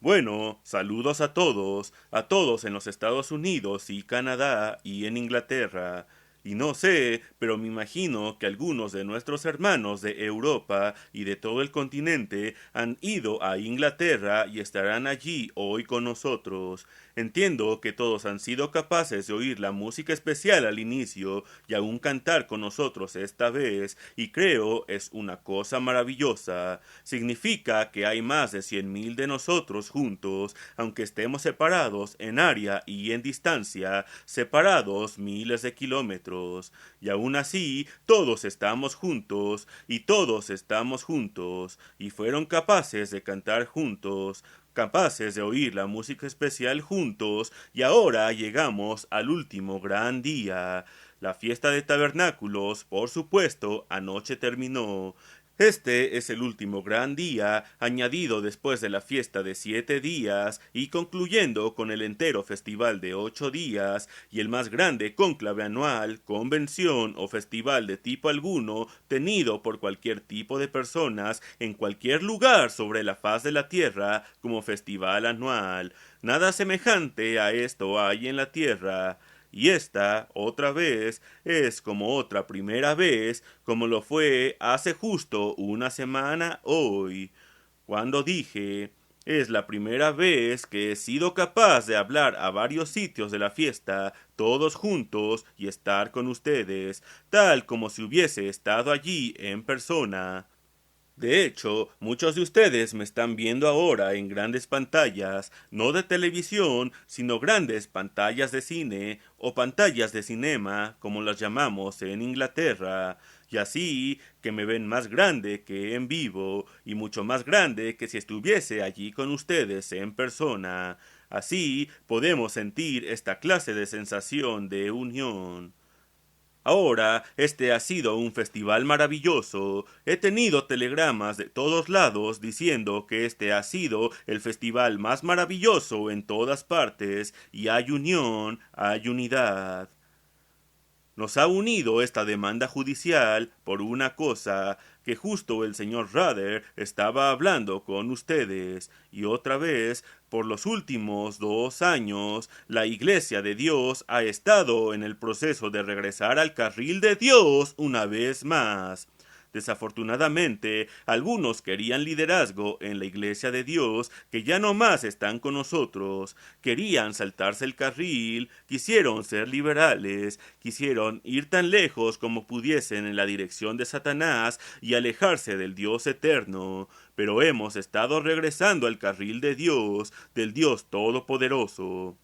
Bueno, saludos a todos en los Estados Unidos y Canadá y en Inglaterra. Y no sé, pero me imagino que algunos de nuestros hermanos de Europa y de todo el continente han ido a Inglaterra y estarán allí hoy con nosotros. Entiendo que todos han sido capaces de oír la música especial al inicio y aún cantar con nosotros esta vez, y creo es una cosa maravillosa. Significa que hay más de 100,000 de nosotros juntos, aunque estemos separados en área y en distancia, separados miles de kilómetros. Y aún así, todos estamos juntos, y todos estamos juntos, y fueron capaces de cantar juntos, capaces de oír la música especial juntos, y ahora llegamos al último gran día. La fiesta de tabernáculos, por supuesto, anoche terminó. Este es el último gran día, añadido después de la fiesta de 7 días y concluyendo con el entero festival de 8 días y el más grande cónclave anual, convención o festival de tipo alguno tenido por cualquier tipo de personas en cualquier lugar sobre la faz de la tierra como festival anual. Nada semejante a esto hay en la tierra. Y esta, otra vez, es como otra primera vez, como lo fue hace justo una semana hoy, cuando dije, es la primera vez que he sido capaz de hablar a varios sitios de la fiesta, todos juntos, y estar con ustedes, tal como si hubiese estado allí en persona. De hecho, muchos de ustedes me están viendo ahora en grandes pantallas, no de televisión, sino grandes pantallas de cine o pantallas de cinema, como las llamamos en Inglaterra, y así que me ven más grande que en vivo y mucho más grande que si estuviese allí con ustedes en persona. Así podemos sentir esta clase de sensación de unión. Ahora, este ha sido un festival maravilloso. He tenido telegramas de todos lados diciendo que este ha sido el festival más maravilloso en todas partes, y hay unión, hay unidad. Nos ha unido esta demanda judicial por una cosa, que justo el señor Ruther estaba hablando con ustedes, y otra vez, por los últimos 2 años, la Iglesia de Dios ha estado en el proceso de regresar al carril de Dios una vez más. Desafortunadamente, algunos querían liderazgo en la Iglesia de Dios que ya no más están con nosotros. Querían saltarse el carril, quisieron ser liberales, quisieron ir tan lejos como pudiesen en la dirección de Satanás y alejarse del Dios eterno. Pero hemos estado regresando al carril de Dios, del Dios Todopoderoso.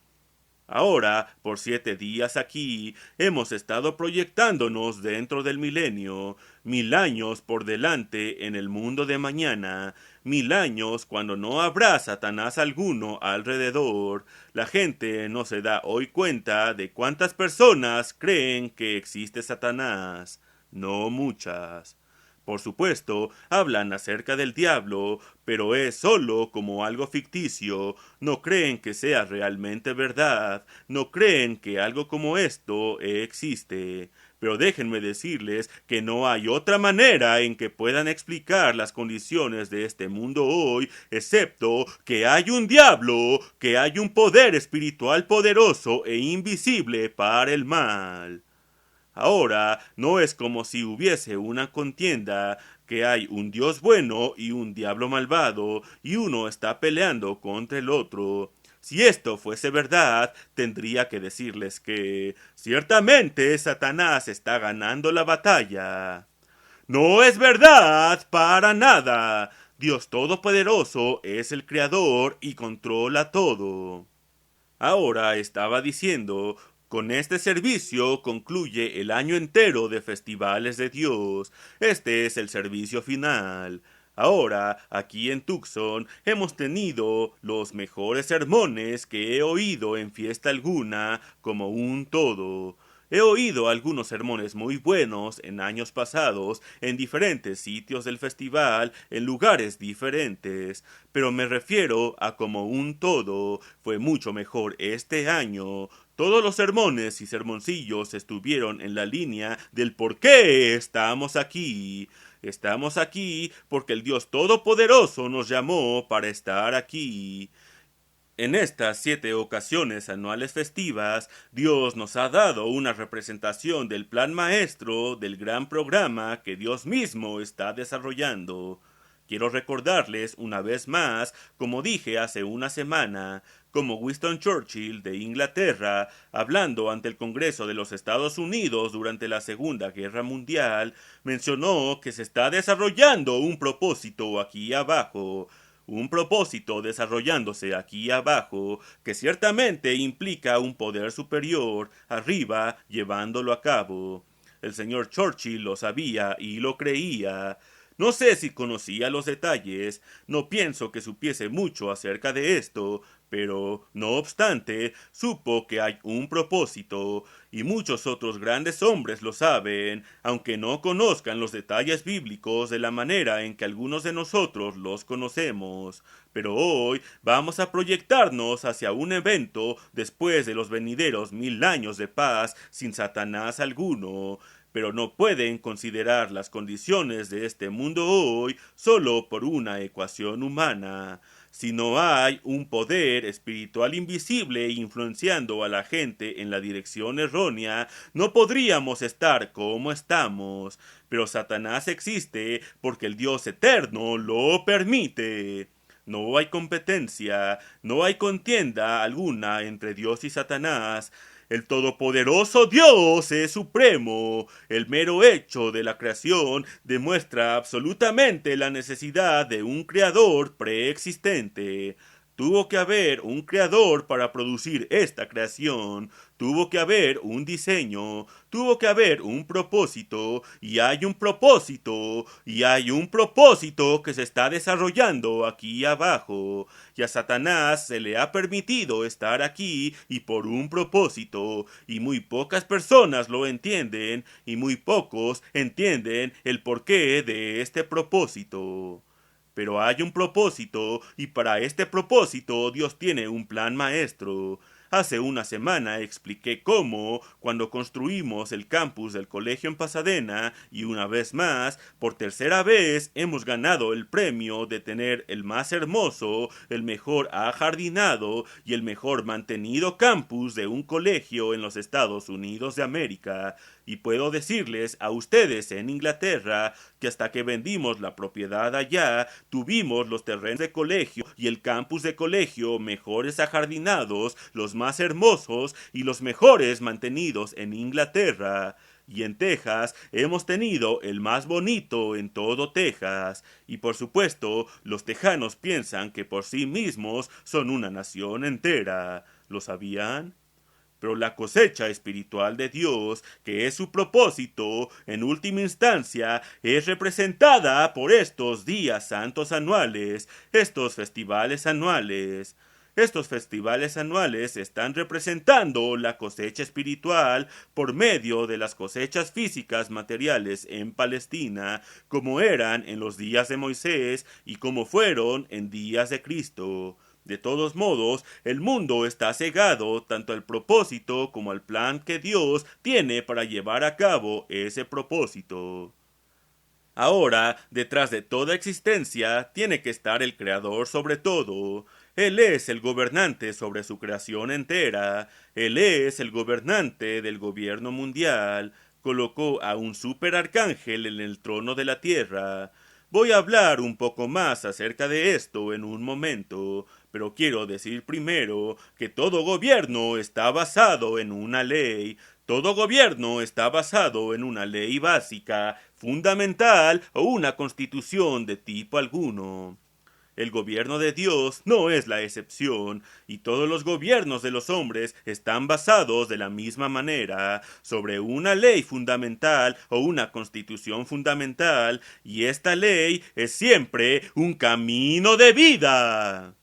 Ahora, por 7 días aquí, hemos estado proyectándonos dentro del milenio, 1000 años por delante en el mundo de mañana, 1000 años cuando no habrá Satanás alguno alrededor. La gente no se da hoy cuenta de cuántas personas creen que existe Satanás. No muchas. Por supuesto, hablan acerca del diablo, pero es solo como algo ficticio. No creen que sea realmente verdad. No creen que algo como esto existe. Pero déjenme decirles que no hay otra manera en que puedan explicar las condiciones de este mundo hoy, excepto que hay un diablo, que hay un poder espiritual poderoso e invisible para el mal. Ahora no es como si hubiese una contienda, que hay un Dios bueno y un diablo malvado, y uno está peleando contra el otro. Si esto fuese verdad, tendría que decirles que ciertamente Satanás está ganando la batalla. No es verdad para nada. Dios Todopoderoso es el Creador y controla todo. Ahora estaba diciendo, con este servicio concluye el año entero de festivales de Dios. Este es el servicio final. Ahora, aquí en Tucson, hemos tenido los mejores sermones que he oído en fiesta alguna, como un todo. He oído algunos sermones muy buenos en años pasados, en diferentes sitios del festival, en lugares diferentes, pero me refiero a como un todo, fue mucho mejor este año. Todos los sermones y sermoncillos estuvieron en la línea del por qué estamos aquí. Estamos aquí porque el Dios Todopoderoso nos llamó para estar aquí. En estas 7 ocasiones anuales festivas, Dios nos ha dado una representación del plan maestro del gran programa que Dios mismo está desarrollando. Quiero recordarles una vez más, como dije hace una semana, como Winston Churchill de Inglaterra, hablando ante el Congreso de los Estados Unidos durante la Segunda Guerra Mundial, mencionó que se está desarrollando un propósito aquí abajo. Un propósito desarrollándose aquí abajo que ciertamente implica un poder superior arriba llevándolo a cabo. El señor Churchill lo sabía y lo creía. No sé si conocía los detalles, no pienso que supiese mucho acerca de esto, pero, no obstante, supo que hay un propósito, y muchos otros grandes hombres lo saben, aunque no conozcan los detalles bíblicos de la manera en que algunos de nosotros los conocemos. Pero hoy vamos a proyectarnos hacia un evento después de los venideros 1000 años de paz sin Satanás alguno. Pero no pueden considerar las condiciones de este mundo hoy solo por una ecuación humana. Si no hay un poder espiritual invisible influenciando a la gente en la dirección errónea, no podríamos estar como estamos. Pero Satanás existe porque el Dios eterno lo permite. No hay competencia, no hay contienda alguna entre Dios y Satanás. El todopoderoso Dios es supremo. El mero hecho de la creación demuestra absolutamente la necesidad de un creador preexistente. Tuvo que haber un creador para producir esta creación, tuvo que haber un diseño, tuvo que haber un propósito, y hay un propósito, y hay un propósito que se está desarrollando aquí abajo, y a Satanás se le ha permitido estar aquí y por un propósito, y muy pocas personas lo entienden, y muy pocos entienden el porqué de este propósito. Pero hay un propósito, y para este propósito Dios tiene un plan maestro. Hace una semana expliqué cómo, cuando construimos el campus del colegio en Pasadena, y una vez más, por tercera vez, hemos ganado el premio de tener el más hermoso, el mejor ajardinado y el mejor mantenido campus de un colegio en los Estados Unidos de América. Y puedo decirles a ustedes en Inglaterra que hasta que vendimos la propiedad allá, tuvimos los terrenos de colegio y el campus de colegio mejores ajardinados, los más hermosos y los mejores mantenidos en Inglaterra. Y en Texas hemos tenido el más bonito en todo Texas. Y por supuesto, los tejanos piensan que por sí mismos son una nación entera. ¿Lo sabían? Pero la cosecha espiritual de Dios, que es su propósito, en última instancia, es representada por estos días santos anuales, estos festivales anuales. Estos festivales anuales están representando la cosecha espiritual por medio de las cosechas físicas materiales en Palestina, como eran en los días de Moisés y como fueron en días de Cristo. De todos modos, el mundo está cegado tanto al propósito como al plan que Dios tiene para llevar a cabo ese propósito. Ahora, detrás de toda existencia, tiene que estar el Creador sobre todo. Él es el gobernante sobre su creación entera. Él es el gobernante del gobierno mundial. Colocó a un superarcángel en el trono de la tierra. Voy a hablar un poco más acerca de esto en un momento, pero quiero decir primero que todo gobierno está basado en una ley. Todo gobierno está basado en una ley básica, fundamental o una constitución de tipo alguno. El gobierno de Dios no es la excepción, y todos los gobiernos de los hombres están basados de la misma manera, sobre una ley fundamental o una constitución fundamental, y esta ley es siempre un camino de vida.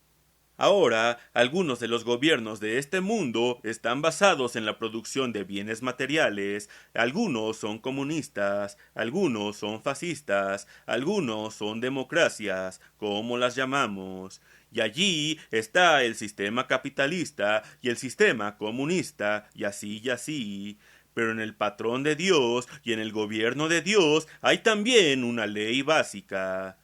Ahora, algunos de los gobiernos de este mundo están basados en la producción de bienes materiales, algunos son comunistas, algunos son fascistas, algunos son democracias, como las llamamos. Y allí está el sistema capitalista y el sistema comunista, y así y así. Pero en el patrón de Dios y en el gobierno de Dios hay también una ley básica.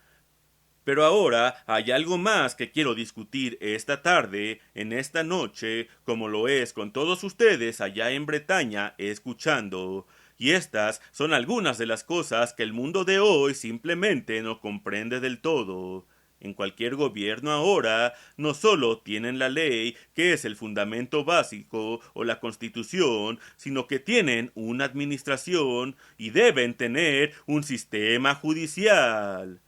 Pero ahora hay algo más que quiero discutir esta tarde, en esta noche, como lo es con todos ustedes allá en Bretaña escuchando. Y estas son algunas de las cosas que el mundo de hoy simplemente no comprende del todo. En cualquier gobierno ahora no solo tienen la ley, que es el fundamento básico, o la constitución, sino que tienen una administración y deben tener un sistema judicial.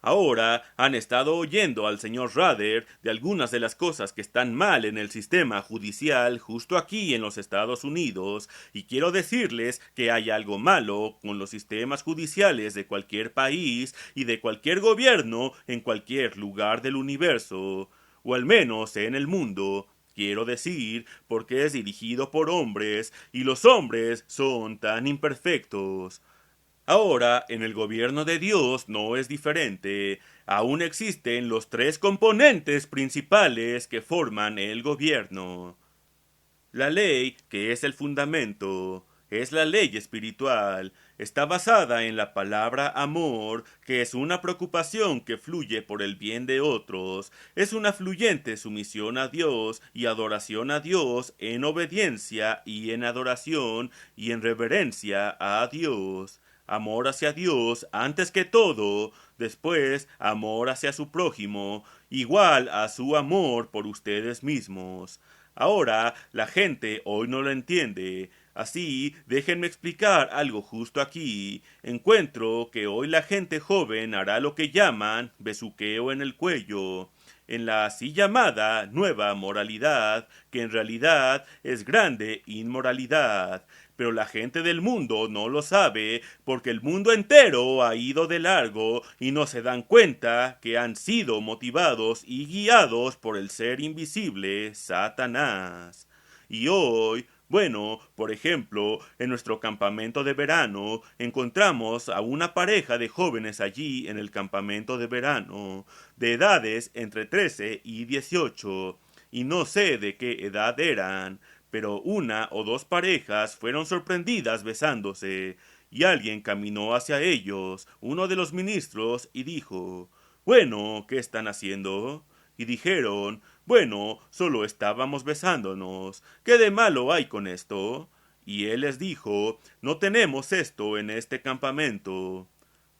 Ahora han estado oyendo al señor Rader de algunas de las cosas que están mal en el sistema judicial justo aquí en los Estados Unidos, y quiero decirles que hay algo malo con los sistemas judiciales de cualquier país y de cualquier gobierno en cualquier lugar del universo, o al menos en el mundo. Quiero decir, porque es dirigido por hombres, y los hombres son tan imperfectos. Ahora, en el gobierno de Dios no es diferente. Aún existen los tres componentes principales que forman el gobierno. La ley, que es el fundamento, es la ley espiritual. Está basada en la palabra amor, que es una preocupación que fluye por el bien de otros. Es una fluyente sumisión a Dios y adoración a Dios en obediencia y en adoración y en reverencia a Dios. Amor hacia Dios antes que todo, después amor hacia su prójimo, igual a su amor por ustedes mismos. Ahora la gente hoy no lo entiende. Así, déjenme explicar algo justo aquí. Encuentro que hoy la gente joven hará lo que llaman besuqueo en el cuello, en la así llamada nueva moralidad, que en realidad es grande inmoralidad. Pero la gente del mundo no lo sabe porque el mundo entero ha ido de largo y no se dan cuenta que han sido motivados y guiados por el ser invisible, Satanás. Y hoy, bueno, por ejemplo, en nuestro campamento de verano encontramos a una pareja de jóvenes allí en el campamento de verano, de edades entre 13 y 18, y no sé de qué edad eran, pero una o dos parejas fueron sorprendidas besándose, y alguien caminó hacia ellos, uno de los ministros, y dijo, bueno, ¿qué están haciendo? Y dijeron, bueno, solo estábamos besándonos. ¿Qué de malo hay con esto? Y él les dijo, no tenemos esto en este campamento.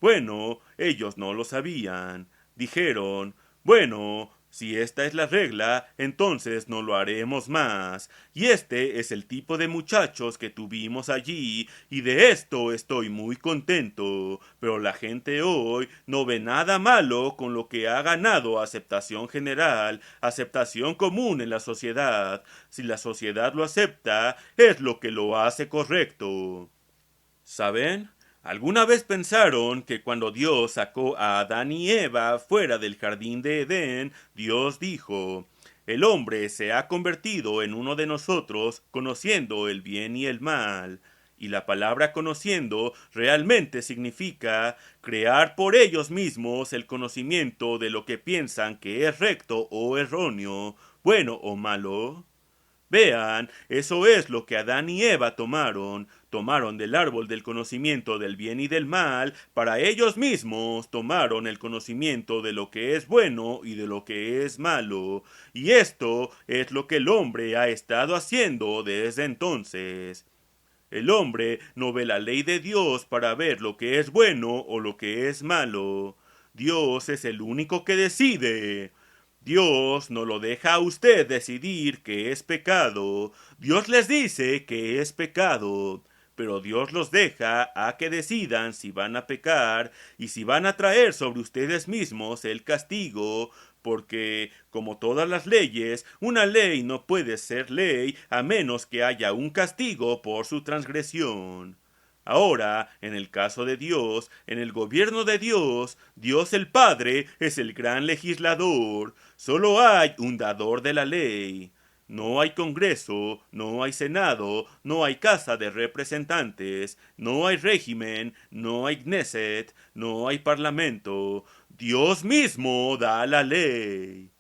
Bueno, ellos no lo sabían. Dijeron, bueno, si esta es la regla, entonces no lo haremos más. Y este es el tipo de muchachos que tuvimos allí, y de esto estoy muy contento. Pero la gente hoy no ve nada malo con lo que ha ganado aceptación general, aceptación común en la sociedad. Si la sociedad lo acepta, es lo que lo hace correcto. ¿Saben? ¿Alguna vez pensaron que cuando Dios sacó a Adán y Eva fuera del jardín de Edén, Dios dijo, el hombre se ha convertido en uno de nosotros, conociendo el bien y el mal? Y la palabra conociendo realmente significa crear por ellos mismos el conocimiento de lo que piensan que es recto o erróneo, bueno o malo. Vean, eso es lo que Adán y Eva tomaron. Tomaron del árbol del conocimiento del bien y del mal, para ellos mismos tomaron el conocimiento de lo que es bueno y de lo que es malo. Y esto es lo que el hombre ha estado haciendo desde entonces. El hombre no ve la ley de Dios para ver lo que es bueno o lo que es malo. Dios es el único que decide. Dios no lo deja a usted decidir qué es pecado. Dios les dice que es pecado, pero Dios los deja a que decidan si van a pecar y si van a traer sobre ustedes mismos el castigo, porque, como todas las leyes, una ley no puede ser ley a menos que haya un castigo por su transgresión. Ahora, en el caso de Dios, en el gobierno de Dios, Dios el Padre es el gran legislador. Solo hay un dador de la ley. No hay Congreso, no hay Senado, no hay Casa de Representantes, no hay régimen, no hay Knesset, no hay Parlamento. Dios mismo da la ley.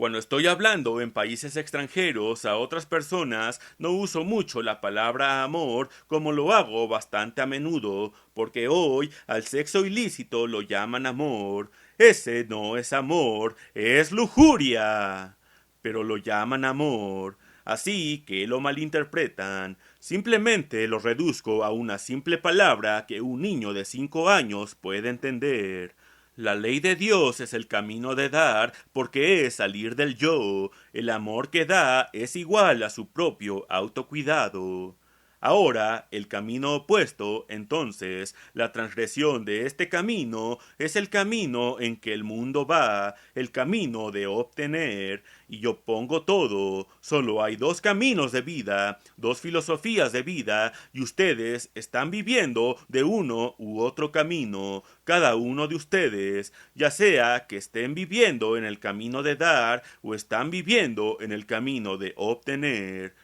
Cuando estoy hablando en países extranjeros a otras personas, no uso mucho la palabra amor como lo hago bastante a menudo, porque hoy al sexo ilícito lo llaman amor. Ese no es amor, es lujuria. Pero lo llaman amor, así que lo malinterpretan. Simplemente lo reduzco a una simple palabra que un niño de 5 años puede entender. La ley de Dios es el camino de dar, porque es salir del yo. El amor que da es igual a su propio autocuidado. Ahora, el camino opuesto, entonces, la transgresión de este camino es el camino en que el mundo va, el camino de obtener, y yo pongo todo. Solo hay dos caminos de vida, dos filosofías de vida, y ustedes están viviendo de uno u otro camino, cada uno de ustedes, ya sea que estén viviendo en el camino de dar o están viviendo en el camino de obtener.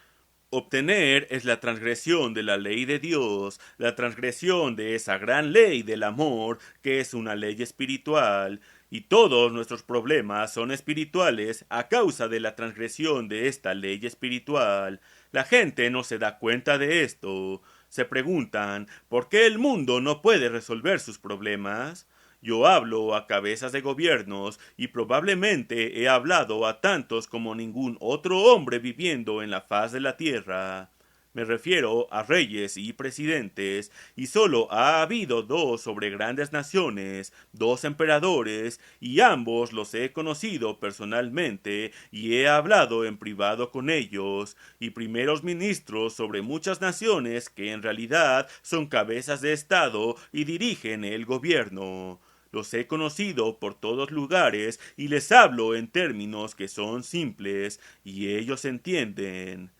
Obtener es la transgresión de la ley de Dios, la transgresión de esa gran ley del amor, que es una ley espiritual, y todos nuestros problemas son espirituales a causa de la transgresión de esta ley espiritual. La gente no se da cuenta de esto. Se preguntan, ¿por qué el mundo no puede resolver sus problemas? Yo hablo a cabezas de gobiernos y probablemente he hablado a tantos como ningún otro hombre viviendo en la faz de la tierra. Me refiero a reyes y presidentes, y solo ha habido dos sobre grandes naciones, dos emperadores, y ambos los he conocido personalmente y he hablado en privado con ellos, y primeros ministros sobre muchas naciones que en realidad son cabezas de estado y dirigen el gobierno. Los he conocido por todos lugares y les hablo en términos que son simples y ellos entienden.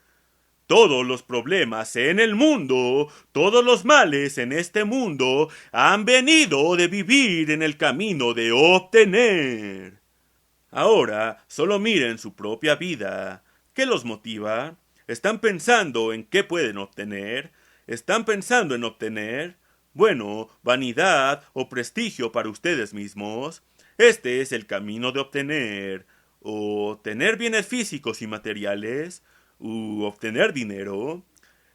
Todos los problemas en el mundo, todos los males en este mundo han venido de vivir en el camino de obtener. Ahora solo miren su propia vida. ¿Qué los motiva? ¿Están pensando en qué pueden obtener? ¿Están pensando en obtener? Bueno, vanidad o prestigio para ustedes mismos. Este es el camino de obtener. O tener bienes físicos y materiales. U obtener dinero.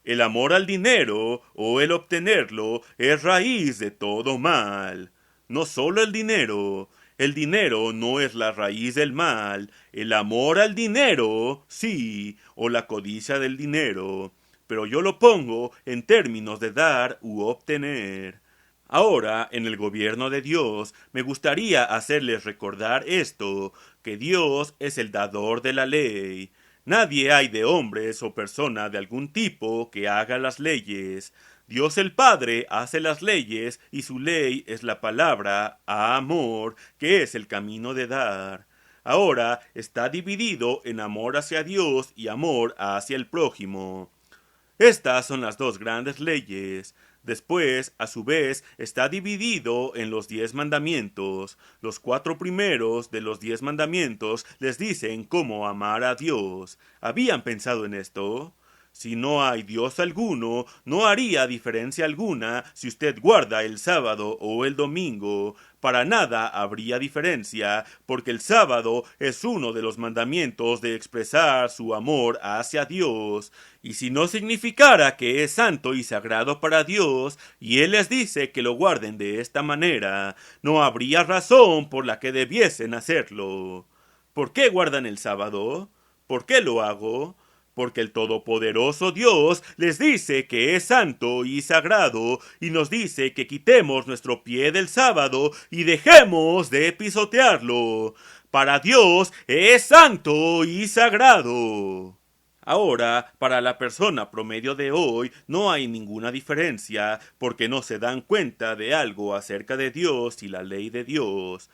El amor al dinero o el obtenerlo es raíz de todo mal. No solo el dinero. El dinero no es la raíz del mal. El amor al dinero, sí, o la codicia del dinero. Pero yo lo pongo en términos de dar u obtener. Ahora, en el gobierno de Dios, me gustaría hacerles recordar esto, que Dios es el dador de la ley. Nadie hay de hombres o persona de algún tipo que haga las leyes. Dios el Padre hace las leyes y su ley es la palabra a amor, que es el camino de dar. Ahora está dividido en amor hacia Dios y amor hacia el prójimo. Estas son las dos grandes leyes. Después, a su vez, está dividido en los 10 mandamientos. Los 4 primeros de los 10 mandamientos les dicen cómo amar a Dios. ¿Habían pensado en esto? Si no hay Dios alguno, no haría diferencia alguna si usted guarda el sábado o el domingo. Para nada habría diferencia, porque el sábado es uno de los mandamientos de expresar su amor hacia Dios. Y si no significara que es santo y sagrado para Dios, y Él les dice que lo guarden de esta manera, no habría razón por la que debiesen hacerlo. ¿Por qué guardan el sábado? ¿Por qué lo hago? Porque el Todopoderoso Dios les dice que es santo y sagrado, y nos dice que quitemos nuestro pie del sábado y dejemos de pisotearlo. Para Dios es santo y sagrado. Ahora, para la persona promedio de hoy no hay ninguna diferencia, porque no se dan cuenta de algo acerca de Dios y la ley de Dios.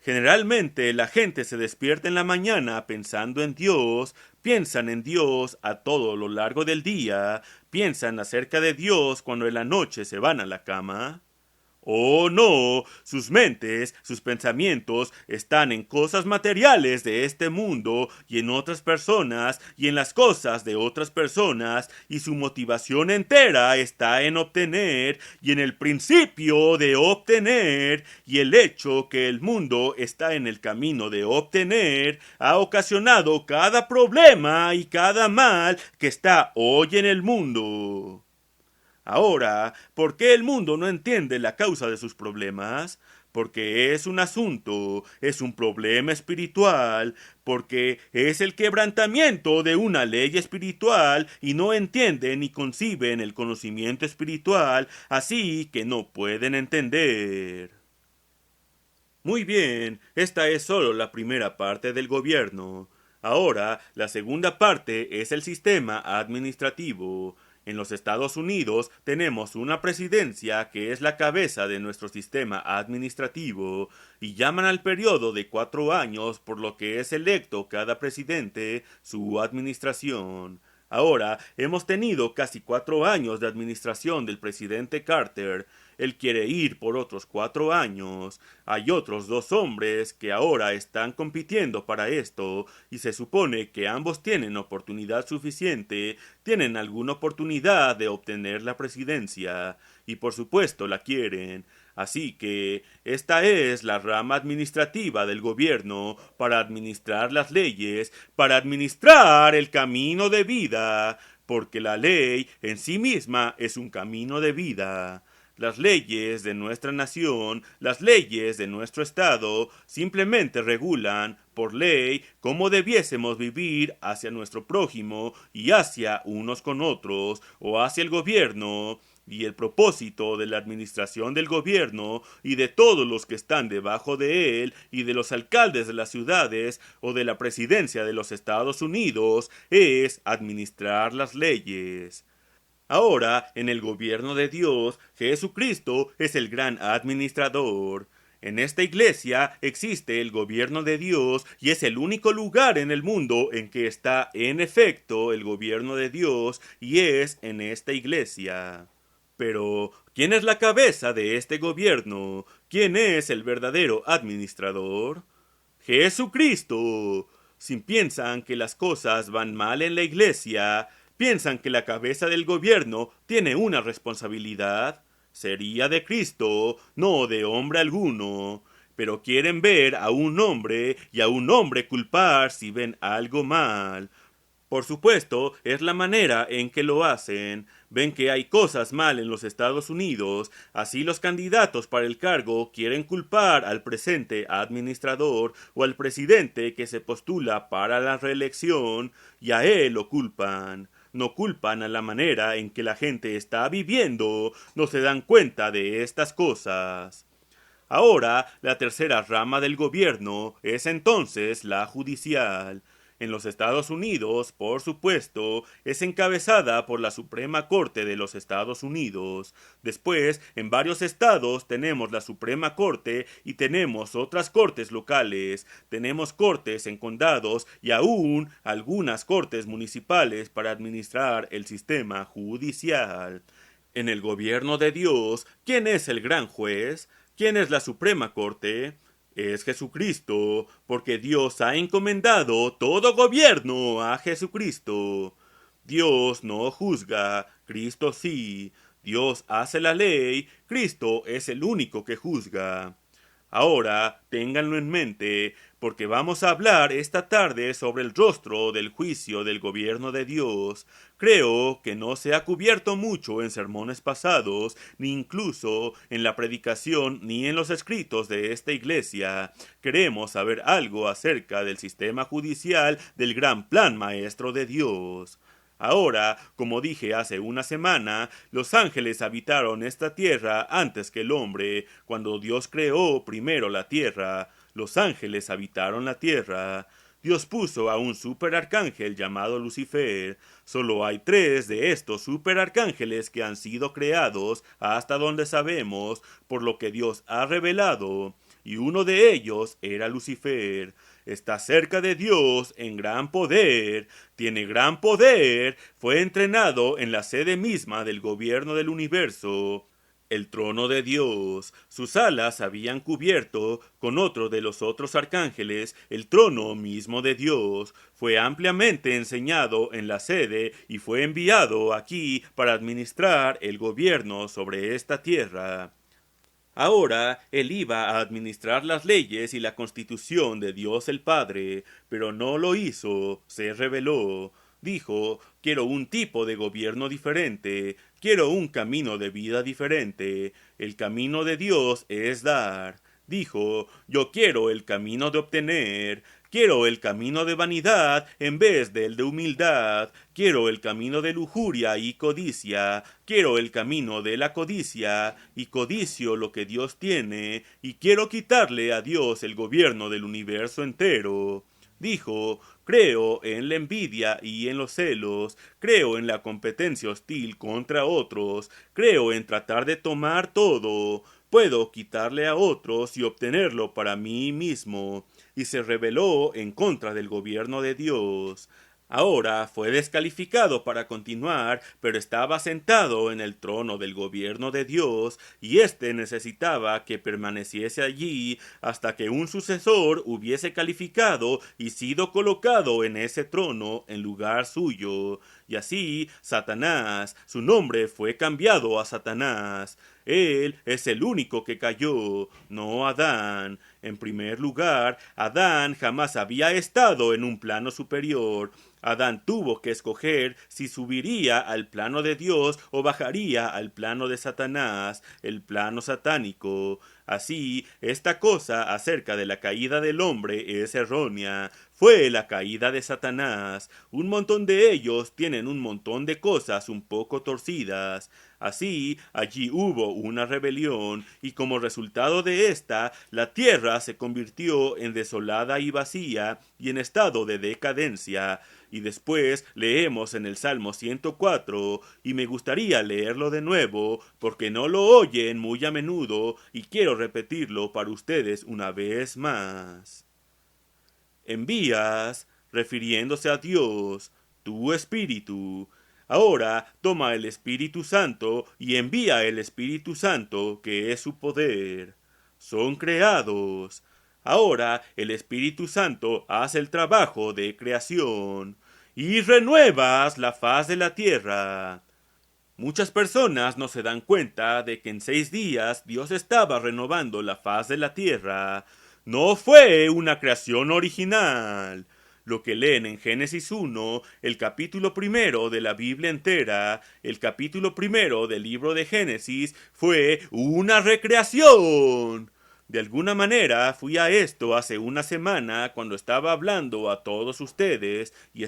Generalmente la gente se despierta en la mañana pensando en Dios, piensan en Dios a todo lo largo del día, piensan acerca de Dios cuando en la noche se van a la cama. Oh, no, sus mentes, sus pensamientos están en cosas materiales de este mundo y en otras personas y en las cosas de otras personas, y su motivación entera está en obtener y en el principio de obtener, y el hecho que el mundo está en el camino de obtener ha ocasionado cada problema y cada mal que está hoy en el mundo. Ahora, ¿por qué el mundo no entiende la causa de sus problemas? porque es un asunto, es un problema espiritual, porque es el quebrantamiento de una ley espiritual y no entienden ni conciben el conocimiento espiritual, así que no pueden entender. Muy bien, esta es solo la primera parte del gobierno. Ahora, la segunda parte es el sistema administrativo. En los Estados Unidos tenemos una presidencia que es la cabeza de nuestro sistema administrativo y llaman al periodo de 4 años por lo que es electo cada presidente su administración. Ahora hemos tenido casi 4 años de administración del presidente Carter. Él quiere ir por otros 4 años. Hay otros 2 hombres que ahora están compitiendo para esto y se supone que ambos tienen oportunidad suficiente, tienen alguna oportunidad de obtener la presidencia y por supuesto la quieren. Así que esta es la rama administrativa del gobierno para administrar las leyes, para administrar el camino de vida, porque la ley en sí misma es un camino de vida. Las leyes de nuestra nación, las leyes de nuestro estado, simplemente regulan, por ley, cómo debiésemos vivir hacia nuestro prójimo y hacia unos con otros, o hacia el gobierno, y el propósito de la administración del gobierno y de todos los que están debajo de él y de los alcaldes de las ciudades o de la presidencia de los Estados Unidos es administrar las leyes. Ahora, en el gobierno de Dios, Jesucristo es el gran administrador. En esta iglesia existe el gobierno de Dios y es el único lugar en el mundo en que está en efecto el gobierno de Dios y es en esta iglesia. Pero, ¿quién es la cabeza de este gobierno? ¿Quién es el verdadero administrador? Jesucristo. Si piensan que las cosas van mal en la iglesia, piensan que la cabeza del gobierno tiene una responsabilidad, sería de Cristo, no de hombre alguno. Pero quieren ver a un hombre y a un hombre culpar si ven algo mal. Por supuesto, es la manera en que lo hacen. Ven que hay cosas mal en los Estados Unidos, así los candidatos para el cargo quieren culpar al presente administrador o al presidente que se postula para la reelección, y a él lo culpan. No culpan a la manera en que la gente está viviendo, no se dan cuenta de estas cosas. Ahora, la tercera rama del gobierno es entonces la judicial. En los Estados Unidos, por supuesto, es encabezada por la Suprema Corte de los Estados Unidos. Después, en varios estados tenemos la Suprema Corte y tenemos otras cortes locales. Tenemos cortes en condados y aún algunas cortes municipales para administrar el sistema judicial. En el gobierno de Dios, ¿quién es el gran juez? ¿Quién es la Suprema Corte? Es Jesucristo, porque Dios ha encomendado todo gobierno a Jesucristo. Dios no juzga, Cristo sí. Dios hace la ley, Cristo es el único que juzga. Ahora, ténganlo en mente, porque vamos a hablar esta tarde sobre el rostro del juicio del gobierno de Dios. Creo que no se ha cubierto mucho en sermones pasados, ni incluso en la predicación, ni en los escritos de esta iglesia. Queremos saber algo acerca del sistema judicial del gran plan maestro de Dios. Ahora, como dije hace una semana, los ángeles habitaron esta tierra antes que el hombre. Cuando Dios creó primero la tierra, los ángeles habitaron la tierra. Dios puso a un superarcángel llamado Lucifer. Solo hay 3 de estos superarcángeles que han sido creados hasta donde sabemos, por lo que Dios ha revelado, y uno de ellos era Lucifer. Está cerca de Dios en gran poder, tiene gran poder, fue entrenado en la sede misma del gobierno del universo. El trono de Dios, sus alas habían cubierto con otro de los otros arcángeles el trono mismo de Dios. Fue ampliamente enseñado en la sede y fue enviado aquí para administrar el gobierno sobre esta tierra. Ahora él iba a administrar las leyes y la constitución de Dios el Padre, pero no lo hizo, se rebeló. Dijo, quiero un tipo de gobierno diferente, quiero un camino de vida diferente. El camino de Dios es dar. Dijo, yo quiero el camino de obtener, quiero el camino de vanidad en vez del de humildad, quiero el camino de lujuria y codicia, quiero el camino de la codicia, y codicio lo que Dios tiene, y quiero quitarle a Dios el gobierno del universo entero. Dijo, creo en la envidia y en los celos, creo en la competencia hostil contra otros, creo en tratar de tomar todo, puedo quitarle a otros y obtenerlo para mí mismo, y se rebeló en contra del gobierno de Dios. Ahora fue descalificado para continuar, pero estaba sentado en el trono del gobierno de Dios, y éste necesitaba que permaneciese allí hasta que un sucesor hubiese calificado y sido colocado en ese trono en lugar suyo. Y así Satanás, su nombre fue cambiado a Satanás. Él es el único que cayó, no Adán. En primer lugar, Adán jamás había estado en un plano superior. Adán tuvo que escoger si subiría al plano de Dios o bajaría al plano de Satanás, el plano satánico. Así, esta cosa acerca de la caída del hombre es errónea. Fue la caída de Satanás. Un montón de ellos tienen un montón de cosas un poco torcidas. Así, allí hubo una rebelión, y como resultado de esta, la tierra se convirtió en desolada y vacía, y en estado de decadencia. Y después leemos en el Salmo 104, y me gustaría leerlo de nuevo, porque no lo oyen muy a menudo, y quiero repetirlo para ustedes una vez más. Envías, refiriéndose a Dios, tu espíritu. Ahora toma el Espíritu Santo y envía el Espíritu Santo, que es su poder. Son creados. Ahora el Espíritu Santo hace el trabajo de creación. Y renuevas la faz de la tierra. Muchas personas no se dan cuenta de que en 6 días Dios estaba renovando la faz de la tierra. No fue una creación original. Lo que leen en Génesis 1, el capítulo primero de la Biblia entera, el capítulo primero del libro de Génesis, fue una recreación. De alguna manera fui a esto hace una semana cuando estaba hablando a todos ustedes y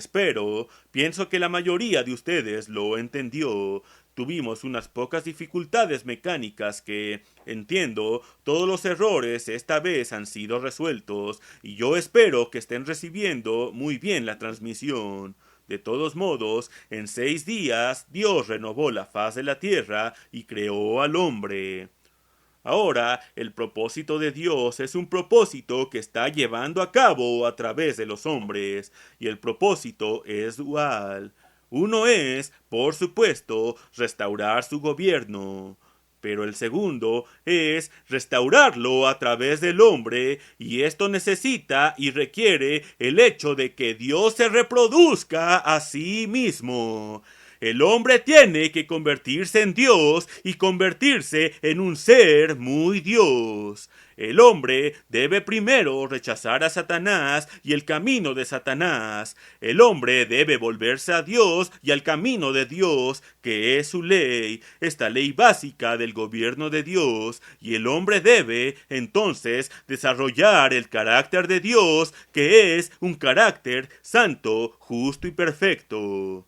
pienso que la mayoría de ustedes lo entendió. Tuvimos unas pocas dificultades mecánicas que, entiendo, todos los errores esta vez han sido resueltos y yo espero que estén recibiendo muy bien la transmisión. De todos modos, en 6 días Dios renovó la faz de la tierra y creó al hombre. Ahora, el propósito de Dios es un propósito que está llevando a cabo a través de los hombres, y el propósito es dual. Uno es, por supuesto, restaurar su gobierno, pero el segundo es restaurarlo a través del hombre, y esto necesita y requiere el hecho de que Dios se reproduzca a sí mismo. El hombre tiene que convertirse en Dios y convertirse en un ser muy Dios. El hombre debe primero rechazar a Satanás y el camino de Satanás. El hombre debe volverse a Dios y al camino de Dios, que es su ley, esta ley básica del gobierno de Dios, y el hombre debe, entonces, desarrollar el carácter de Dios, que es un carácter santo, justo y perfecto.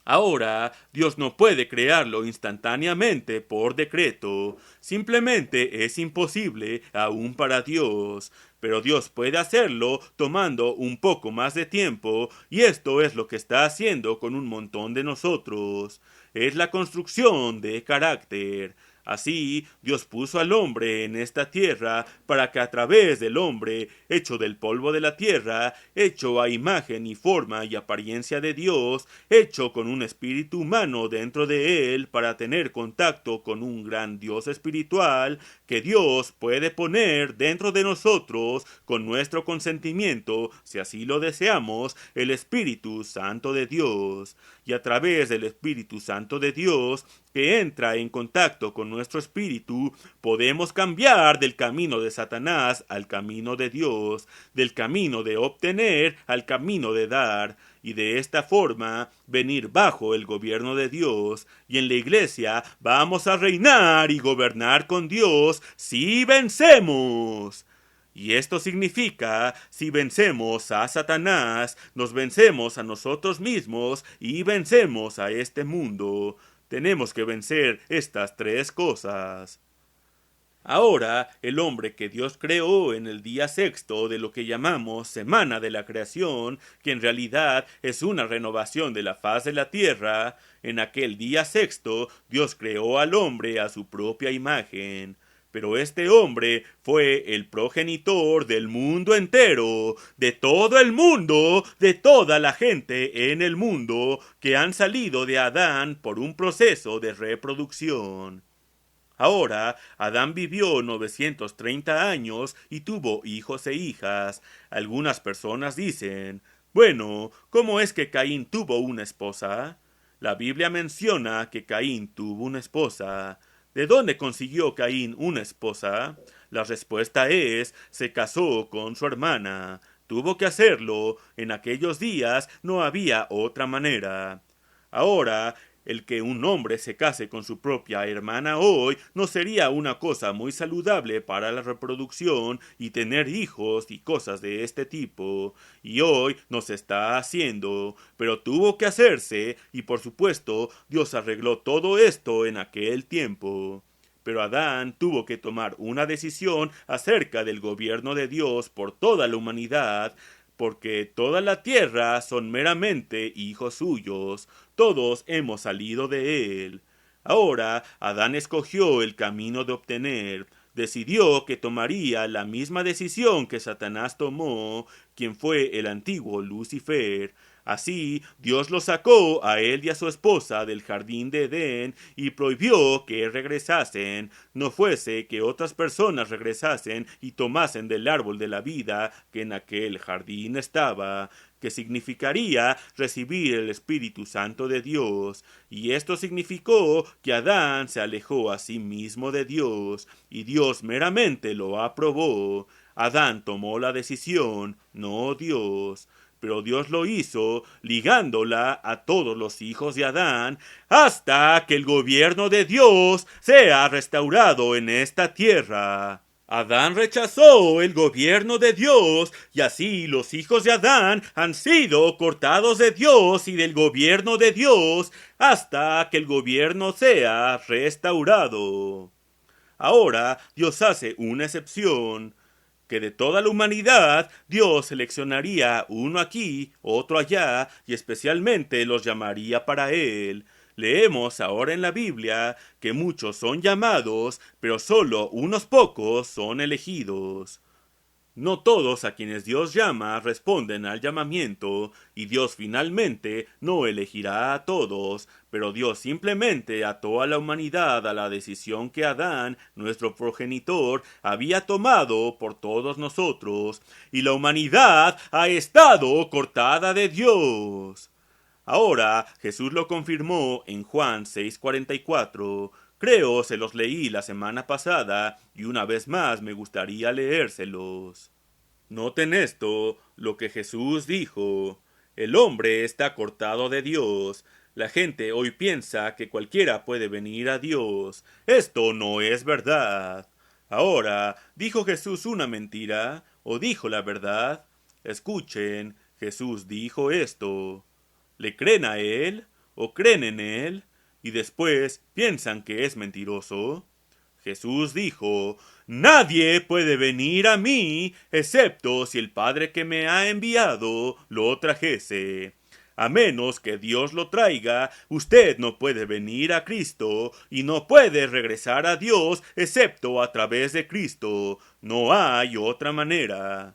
Ahora, Dios no puede crearlo instantáneamente por decreto. Simplemente es imposible aún para Dios. Pero Dios puede hacerlo tomando un poco más de tiempo, y esto es lo que está haciendo con un montón de nosotros. Es la construcción de carácter. Así, Dios puso al hombre en esta tierra para que a través del hombre, hecho del polvo de la tierra, hecho a imagen y forma y apariencia de Dios, hecho con un espíritu humano dentro de él para tener contacto con un gran Dios espiritual, que Dios puede poner dentro de nosotros, con nuestro consentimiento, si así lo deseamos, el Espíritu Santo de Dios. Y a través del Espíritu Santo de Dios, que entra en contacto con nuestro espíritu, podemos cambiar del camino de Satanás al camino de Dios, del camino de obtener al camino de dar, y de esta forma venir bajo el gobierno de Dios, y en la iglesia vamos a reinar y gobernar con Dios si vencemos. Y esto significa, si vencemos a Satanás, nos vencemos a nosotros mismos y vencemos a este mundo. Tenemos que vencer estas tres cosas. Ahora, el hombre que Dios creó en el día sexto de lo que llamamos Semana de la Creación, que en realidad es una renovación de la faz de la tierra, en aquel día sexto Dios creó al hombre a su propia imagen. Pero este hombre fue el progenitor del mundo entero, de todo el mundo, de toda la gente en el mundo que han salido de Adán por un proceso de reproducción. Ahora, Adán vivió 930 años y tuvo hijos e hijas. Algunas personas dicen, bueno, ¿cómo es que Caín tuvo una esposa? La Biblia menciona que Caín tuvo una esposa. ¿De dónde consiguió Caín una esposa? La respuesta es, se casó con su hermana. Tuvo que hacerlo. En aquellos días no había otra manera. Ahora, el que un hombre se case con su propia hermana hoy no sería una cosa muy saludable para la reproducción y tener hijos y cosas de este tipo. Y hoy no se está haciendo, pero tuvo que hacerse y por supuesto Dios arregló todo esto en aquel tiempo. Pero Adán tuvo que tomar una decisión acerca del gobierno de Dios por toda la humanidad, porque toda la tierra son meramente hijos suyos, todos hemos salido de él. Ahora Adán escogió el camino de obtener, decidió que tomaría la misma decisión que Satanás tomó, quien fue el antiguo Lucifer. Así Dios lo sacó a él y a su esposa del jardín de Edén y prohibió que regresasen, no fuese que otras personas regresasen y tomasen del árbol de la vida que en aquel jardín estaba, que significaría recibir el Espíritu Santo de Dios, y esto significó que Adán se alejó a sí mismo de Dios, y Dios meramente lo aprobó. Adán tomó la decisión, no Dios. Pero Dios lo hizo ligándola a todos los hijos de Adán hasta que el gobierno de Dios sea restaurado en esta tierra. Adán rechazó el gobierno de Dios y así los hijos de Adán han sido cortados de Dios y del gobierno de Dios hasta que el gobierno sea restaurado. Ahora Dios hace una excepción, que de toda la humanidad Dios seleccionaría uno aquí, otro allá, y especialmente los llamaría para él. Leemos ahora en la Biblia que muchos son llamados, pero solo unos pocos son elegidos. No todos a quienes Dios llama responden al llamamiento, y Dios finalmente no elegirá a todos, pero Dios simplemente ató a la humanidad a la decisión que Adán, nuestro progenitor, había tomado por todos nosotros, y la humanidad ha estado cortada de Dios. Ahora Jesús lo confirmó en Juan 6:44. Creo se los leí la semana pasada y una vez más me gustaría leérselos. Noten esto, lo que Jesús dijo. El hombre está cortado de Dios. La gente hoy piensa que cualquiera puede venir a Dios. Esto no es verdad. Ahora, ¿dijo Jesús una mentira o dijo la verdad? Escuchen, Jesús dijo esto. ¿Le creen a él o creen en él? Y después piensan que es mentiroso. Jesús dijo, nadie puede venir a mí excepto si el Padre que me ha enviado lo trajese. A menos que Dios lo traiga, usted no puede venir a Cristo y no puede regresar a Dios excepto a través de Cristo. No hay otra manera.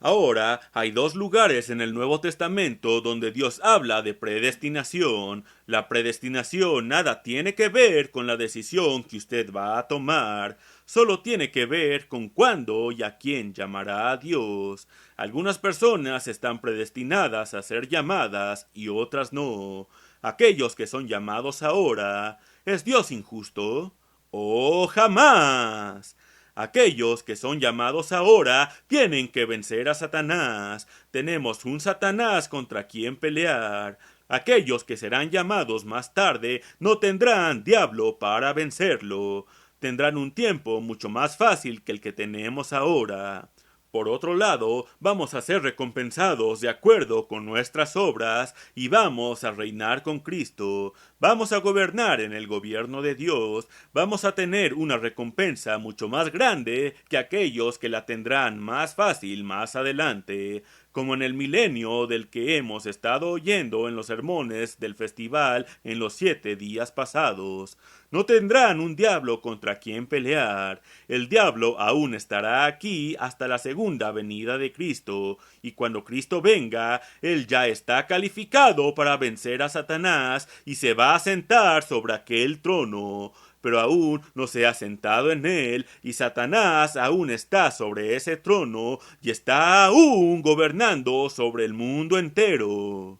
Ahora hay dos lugares en el Nuevo Testamento donde Dios habla de predestinación. La predestinación nada tiene que ver con la decisión que usted va a tomar, solo tiene que ver con cuándo y a quién llamará a Dios. Algunas personas están predestinadas a ser llamadas y otras no. Aquellos que son llamados ahora, ¿Es Dios injusto? ¡Oh, jamás! Aquellos que son llamados ahora tienen que vencer a Satanás. Tenemos un Satanás contra quien pelear. Aquellos que serán llamados más tarde no tendrán diablo para vencerlo. Tendrán un tiempo mucho más fácil que el que tenemos ahora. Por otro lado, vamos a ser recompensados de acuerdo con nuestras obras y vamos a reinar con Cristo. Vamos a gobernar en el gobierno de Dios. Vamos a tener una recompensa mucho más grande que aquellos que la tendrán más fácil más adelante, como en el milenio del que hemos estado oyendo en los sermones del festival en los 7 días pasados. No tendrán un diablo contra quien pelear. El diablo aún estará aquí hasta la segunda venida de Cristo, y cuando Cristo venga, él ya está calificado para vencer a Satanás y se va a sentar sobre aquel trono. Pero aún no se ha sentado en él, y Satanás aún está sobre ese trono y está aún gobernando sobre el mundo entero.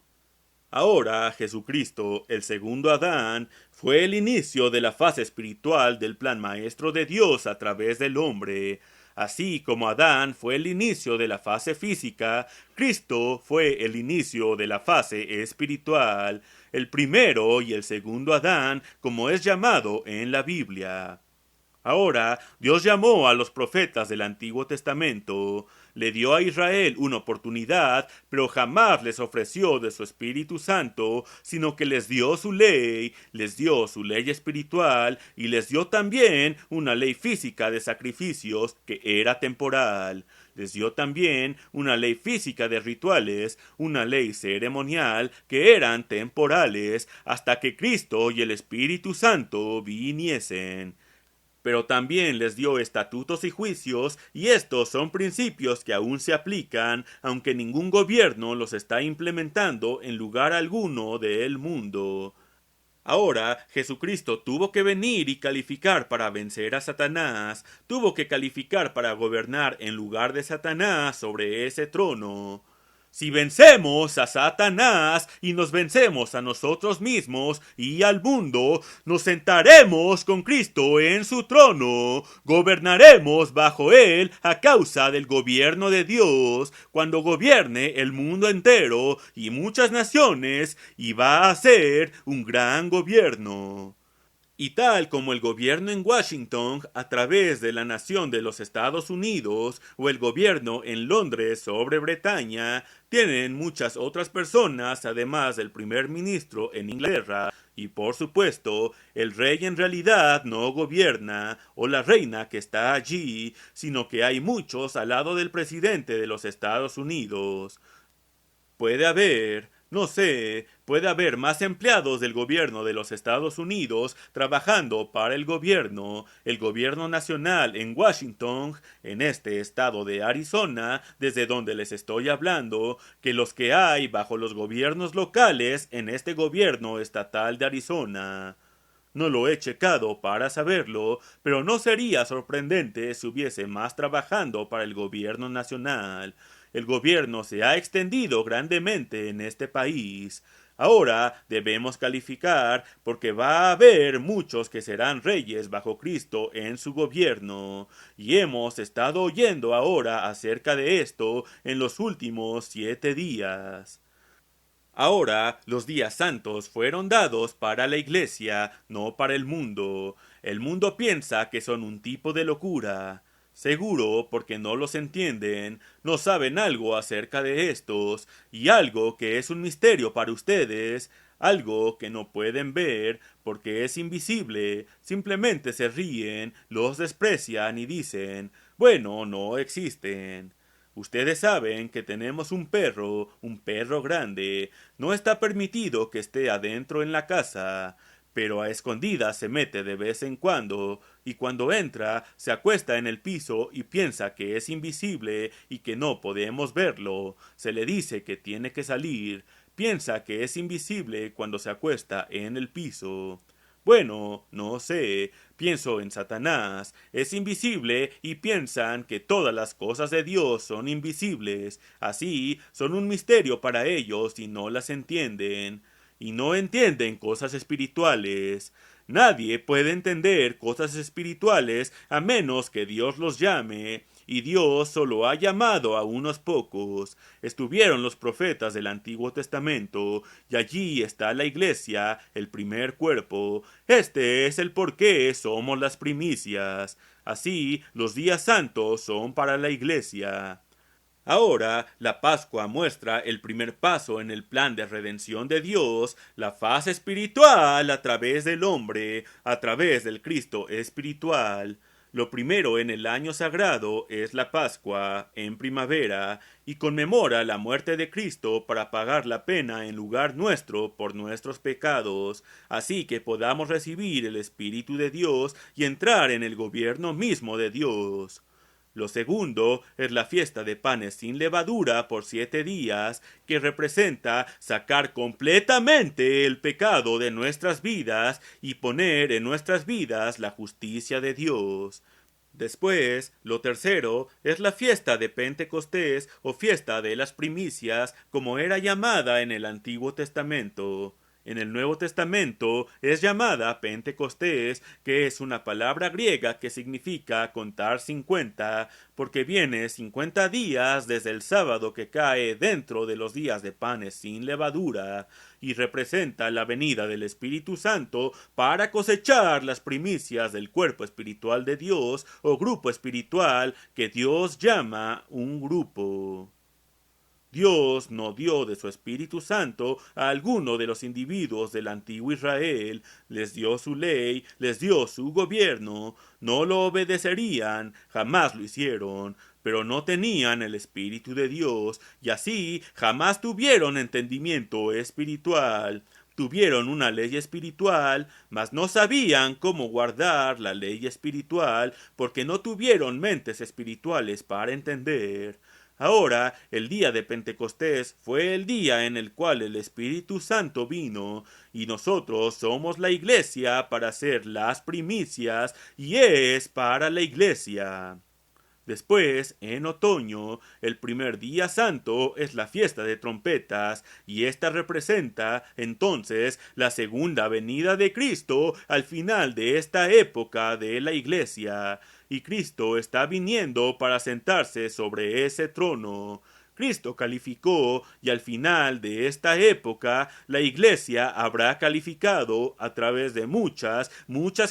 Ahora Jesucristo, el segundo Adán, fue el inicio de la fase espiritual del plan maestro de Dios a través del hombre. Así como Adán fue el inicio de la fase física, Cristo fue el inicio de la fase espiritual, el primero y el segundo Adán, como es llamado en la Biblia. Ahora, Dios llamó a los profetas del Antiguo Testamento, le dio a Israel una oportunidad, pero jamás les ofreció de su Espíritu Santo, sino que les dio su ley espiritual, y les dio también una ley física de sacrificios que era temporal. Les dio también una ley física de rituales, una ley ceremonial que eran temporales, hasta que Cristo y el Espíritu Santo viniesen. Pero también les dio estatutos y juicios, y estos son principios que aún se aplican, aunque ningún gobierno los está implementando en lugar alguno del mundo. Ahora Jesucristo tuvo que venir y calificar para vencer a Satanás, tuvo que calificar para gobernar en lugar de Satanás sobre ese trono. Si vencemos a Satanás y nos vencemos a nosotros mismos y al mundo, nos sentaremos con Cristo en su trono, gobernaremos bajo él a causa del gobierno de Dios, cuando gobierne el mundo entero y muchas naciones, y va a ser un gran gobierno. Y tal como el gobierno en Washington a través de la nación de los Estados Unidos o el gobierno en Londres sobre Bretaña, tienen muchas otras personas además del primer ministro en Inglaterra, y por supuesto el rey en realidad no gobierna o la reina que está allí, sino que hay muchos al lado del presidente de los Estados Unidos. Puede haber, no sé, puede haber más empleados del gobierno de los Estados Unidos trabajando para el gobierno nacional en Washington, en este estado de Arizona, desde donde les estoy hablando, que los que hay bajo los gobiernos locales en este gobierno estatal de Arizona. No lo he checado para saberlo, pero no sería sorprendente si hubiese más trabajando para el gobierno nacional. El gobierno se ha extendido grandemente en este país. Ahora debemos calificar porque va a haber muchos que serán reyes bajo Cristo en su gobierno. Y hemos estado oyendo ahora acerca de esto en los últimos 7 días. Ahora los días santos fueron dados para la iglesia, no para el mundo. El mundo piensa que son un tipo de locura. Seguro, porque no los entienden, no saben algo acerca de estos, y algo que es un misterio para ustedes, algo que no pueden ver, porque es invisible, simplemente se ríen, los desprecian y dicen, bueno, no existen. Ustedes saben que tenemos un perro grande. No está permitido que esté adentro en la casa, pero a escondidas se mete de vez en cuando, y cuando entra se acuesta en el piso y piensa que es invisible y que no podemos verlo. Se le dice que tiene que salir. Piensa que es invisible cuando se acuesta en el piso. Bueno, no sé, pienso en Satanás, es invisible y piensan que todas las cosas de Dios son invisibles, así son un misterio para ellos y no las entienden. y no entienden cosas espirituales. Nadie puede entender cosas espirituales a menos que Dios los llame, y Dios solo ha llamado a unos pocos. Estuvieron los profetas del Antiguo Testamento, y allí está la iglesia, el primer cuerpo. Este es el por qué somos las primicias. Así, los días santos son para la iglesia. Ahora, la Pascua muestra el primer paso en el plan de redención de Dios, la faz espiritual a través del hombre, a través del Cristo espiritual. Lo primero en el año sagrado es la Pascua, en primavera, y conmemora la muerte de Cristo para pagar la pena en lugar nuestro por nuestros pecados, así que podamos recibir el Espíritu de Dios y entrar en el gobierno mismo de Dios. Lo segundo es la fiesta de panes sin levadura por 7 días, que representa sacar completamente el pecado de nuestras vidas y poner en nuestras vidas la justicia de Dios. Después, lo tercero es la fiesta de Pentecostés o fiesta de las primicias, como era llamada en el Antiguo Testamento. En el Nuevo Testamento es llamada Pentecostés, que es una palabra griega que significa contar 50, porque viene 50 días desde el sábado que cae dentro de los días de panes sin levadura, y representa la venida del Espíritu Santo para cosechar las primicias del cuerpo espiritual de Dios o grupo espiritual que Dios llama un grupo. Dios no dio de su Espíritu Santo a alguno de los individuos del antiguo Israel, les dio su ley, les dio su gobierno, no lo obedecerían, jamás lo hicieron, pero no tenían el Espíritu de Dios, y así jamás tuvieron entendimiento espiritual. Tuvieron una ley espiritual, mas no sabían cómo guardar la ley espiritual, porque no tuvieron mentes espirituales para entender. Ahora, el día de Pentecostés fue el día en el cual el Espíritu Santo vino, y nosotros somos la iglesia para ser las primicias, y es para la iglesia. Después, en otoño, el primer día santo es la fiesta de trompetas, y esta representa, entonces, la segunda venida de Cristo al final de esta época de la iglesia, y Cristo está viniendo para sentarse sobre ese trono. Cristo calificó, y al final de esta época la iglesia habrá calificado a través de muchas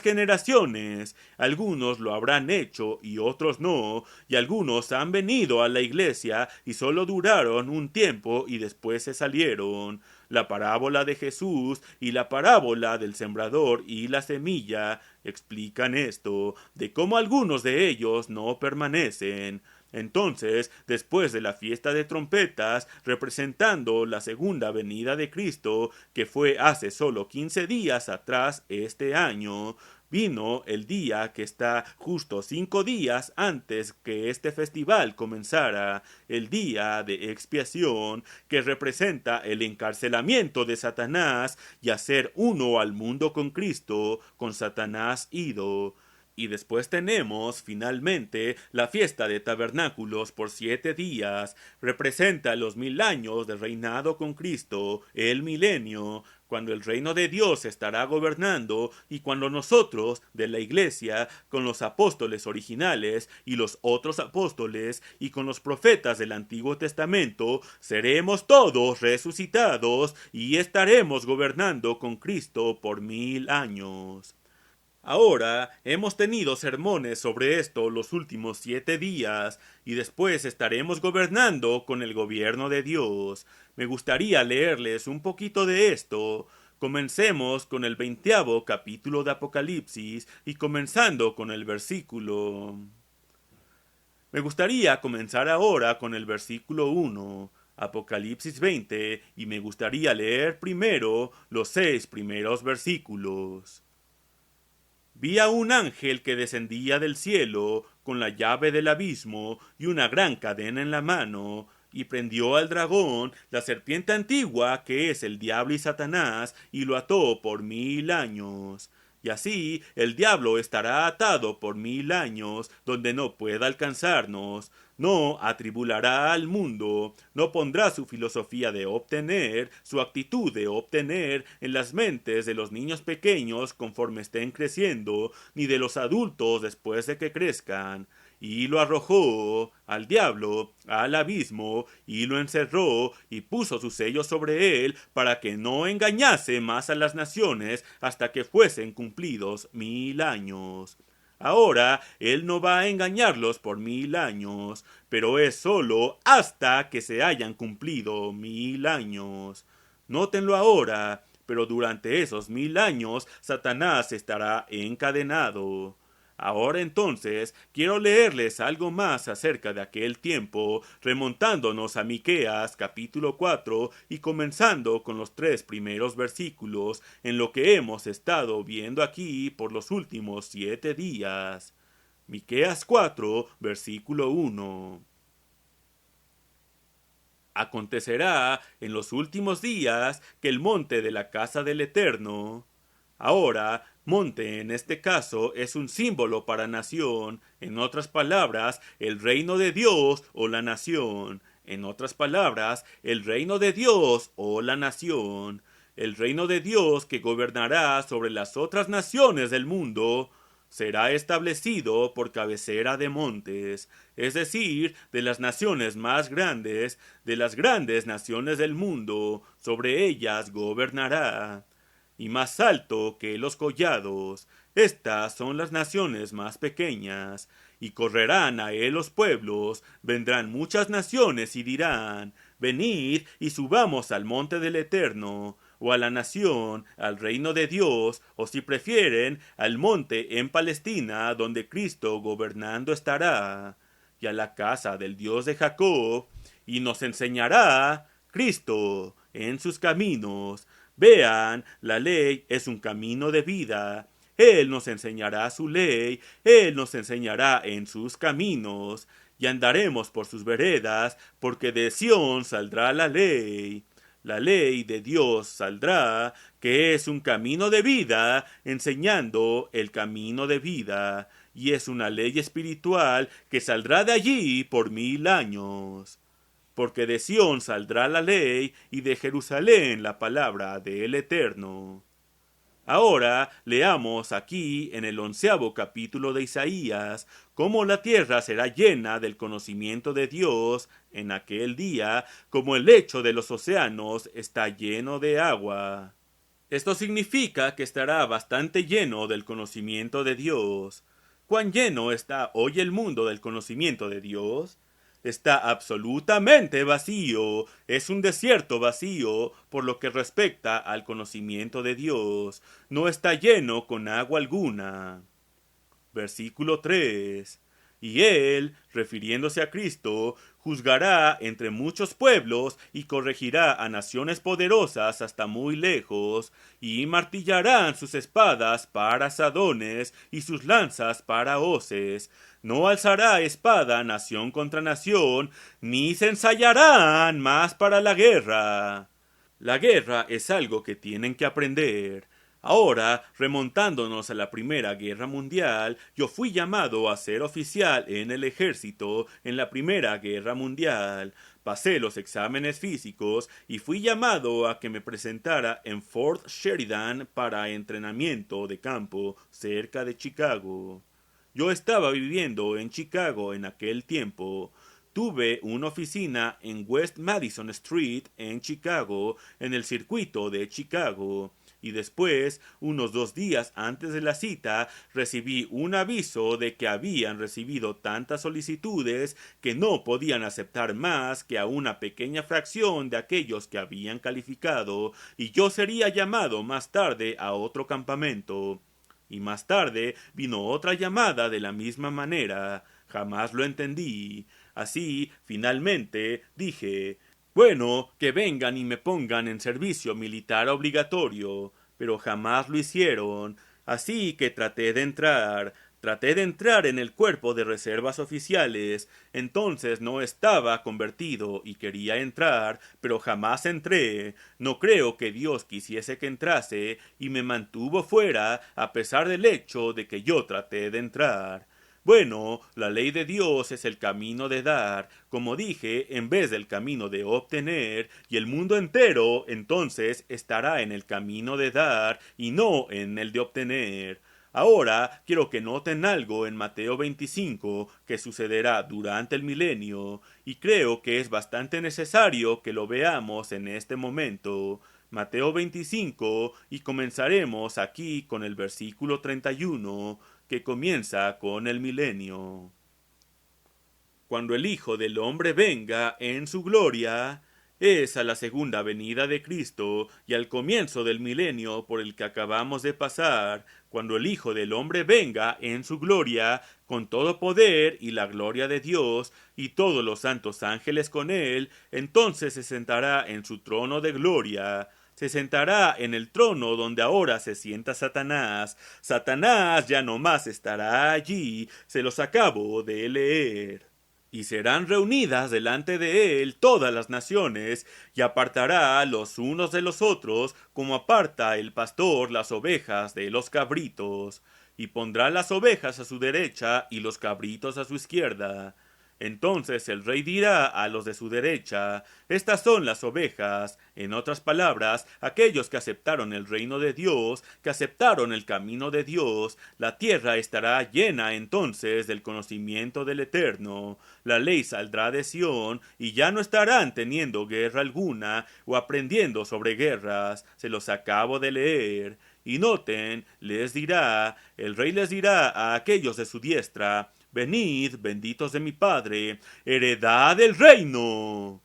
generaciones. Algunos lo habrán hecho y otros no, y algunos han venido a la iglesia y solo duraron un tiempo y después se salieron. La parábola de Jesús y la parábola del sembrador y la semilla explican esto, de cómo algunos de ellos no permanecen. Entonces, después de la fiesta de trompetas, representando la segunda venida de Cristo, que fue hace solo 15 días atrás este año, vino el día que está justo 5 días antes que este festival comenzara, el día de expiación, que representa el encarcelamiento de Satanás y hacer uno al mundo con Cristo, con Satanás ido. Y después tenemos, finalmente, la fiesta de tabernáculos por 7 días. Representa los 1000 años de reinado con Cristo, el milenio, cuando el reino de Dios estará gobernando y cuando nosotros, de la iglesia, con los apóstoles originales y los otros apóstoles y con los profetas del Antiguo Testamento, seremos todos resucitados y estaremos gobernando con Cristo por 1000 años. Ahora hemos tenido sermones sobre esto los últimos 7 días y después estaremos gobernando con el gobierno de Dios. Me gustaría leerles un poquito de esto. Comencemos con el 20º capítulo de Apocalipsis y comenzando con el versículo. Me gustaría comenzar ahora con el versículo 1. Apocalipsis 20, y me gustaría leer primero los 6 primeros versículos. Vi a un ángel que descendía del cielo con la llave del abismo y una gran cadena en la mano, y prendió al dragón, la serpiente antigua, que es el diablo y Satanás, y lo ató por 1000 años. Y así el diablo estará atado por 1000 años, donde no pueda alcanzarnos. No atribulará al mundo, no pondrá su filosofía de obtener, su actitud de obtener en las mentes de los niños pequeños conforme estén creciendo, ni de los adultos después de que crezcan. Y lo arrojó al diablo, al abismo, y lo encerró, y puso su sello sobre él, para que no engañase más a las naciones hasta que fuesen cumplidos 1000 años. Ahora él no va a engañarlos por 1000 años, pero es sólo hasta que se hayan cumplido 1000 años. Nótenlo ahora, pero durante esos 1000 años Satanás estará encadenado. Ahora entonces quiero leerles algo más acerca de aquel tiempo, remontándonos a Miqueas capítulo 4 y comenzando con los 3 primeros versículos, en lo que hemos estado viendo aquí por los últimos 7 días. Miqueas 4, versículo 1. Acontecerá en los últimos días que el monte de la casa del Eterno. Ahora, monte en este caso es un símbolo para nación, en otras palabras, el reino de Dios o la nación. En otras palabras, el reino de Dios o la nación. El reino de Dios que gobernará sobre las otras naciones del mundo será establecido por cabecera de montes, es decir, de las naciones más grandes, de las grandes naciones del mundo, sobre ellas gobernará. Y más alto que los collados, estas son las naciones más pequeñas, y correrán a él los pueblos, vendrán muchas naciones y dirán, venid y subamos al monte del Eterno, o a la nación, al reino de Dios, o si prefieren, al monte en Palestina, donde Cristo gobernando estará, y a la casa del Dios de Jacob, y nos enseñará Cristo en sus caminos. Vean, la ley es un camino de vida. Él nos enseñará su ley, Él nos enseñará en sus caminos, y andaremos por sus veredas, porque de Sión saldrá la ley. La ley de Dios saldrá, que es un camino de vida, enseñando el camino de vida, y es una ley espiritual que saldrá de allí por 1000 años. Porque de Sión saldrá la ley, y de Jerusalén la palabra del Eterno. Ahora leamos aquí en el 11º capítulo de Isaías cómo la tierra será llena del conocimiento de Dios en aquel día, como el lecho de los océanos está lleno de agua. Esto significa que estará bastante lleno del conocimiento de Dios. ¿Cuán lleno está hoy el mundo del conocimiento de Dios? Está absolutamente vacío, es un desierto vacío por lo que respecta al conocimiento de Dios, no está lleno con agua alguna. Versículo 3. Y él, refiriéndose a Cristo, juzgará entre muchos pueblos y corregirá a naciones poderosas hasta muy lejos, y martillarán sus espadas para asadones y sus lanzas para hoces. No alzará espada nación contra nación, ni se ensayarán más para la guerra. La guerra es algo que tienen que aprender. Ahora, remontándonos a la Primera Guerra Mundial, yo fui llamado a ser oficial en el ejército en la Primera Guerra Mundial. Pasé los exámenes físicos y fui llamado a que me presentara en Fort Sheridan para entrenamiento de campo cerca de Chicago. Yo estaba viviendo en Chicago en aquel tiempo. Tuve una oficina en West Madison Street en Chicago, en el circuito de Chicago. Y después, unos 2 días antes de la cita, recibí un aviso de que habían recibido tantas solicitudes que no podían aceptar más que a una pequeña fracción de aquellos que habían calificado, y yo sería llamado más tarde a otro campamento. Y más tarde vino otra llamada de la misma manera. Jamás lo entendí. Así, finalmente, dije, bueno, que vengan y me pongan en servicio militar obligatorio, pero jamás lo hicieron, así que traté de entrar en el cuerpo de reservas oficiales, entonces no estaba convertido y quería entrar, pero jamás entré, no creo que Dios quisiese que entrase y me mantuvo fuera a pesar del hecho de que yo traté de entrar. Bueno, la ley de Dios es el camino de dar, como dije, en vez del camino de obtener, y el mundo entero entonces estará en el camino de dar y no en el de obtener. Ahora quiero que noten algo en Mateo 25 que sucederá durante el milenio, y creo que es bastante necesario que lo veamos en este momento. Mateo 25, y comenzaremos aquí con el versículo 31, que comienza con el milenio. Cuando el Hijo del Hombre venga en su gloria, es a la segunda venida de Cristo y al comienzo del milenio por el que acabamos de pasar, cuando el Hijo del Hombre venga en su gloria, con todo poder y la gloria de Dios, y todos los santos ángeles con él, entonces se sentará en su trono de gloria. Se sentará en el trono donde ahora se sienta Satanás. Satanás ya no más estará allí, se los acabo de leer. Y serán reunidas delante de él todas las naciones, y apartará los unos de los otros, como aparta el pastor las ovejas de los cabritos, y pondrá las ovejas a su derecha y los cabritos a su izquierda. Entonces el rey dirá a los de su derecha: estas son las ovejas, en otras palabras, aquellos que aceptaron el reino de Dios, que aceptaron el camino de Dios. La tierra estará llena entonces del conocimiento del Eterno. La ley saldrá de Sión, y ya no estarán teniendo guerra alguna, o aprendiendo sobre guerras. Se los acabo de leer. Y noten, el rey les dirá a aquellos de su diestra: venid, benditos de mi Padre, heredad del reino.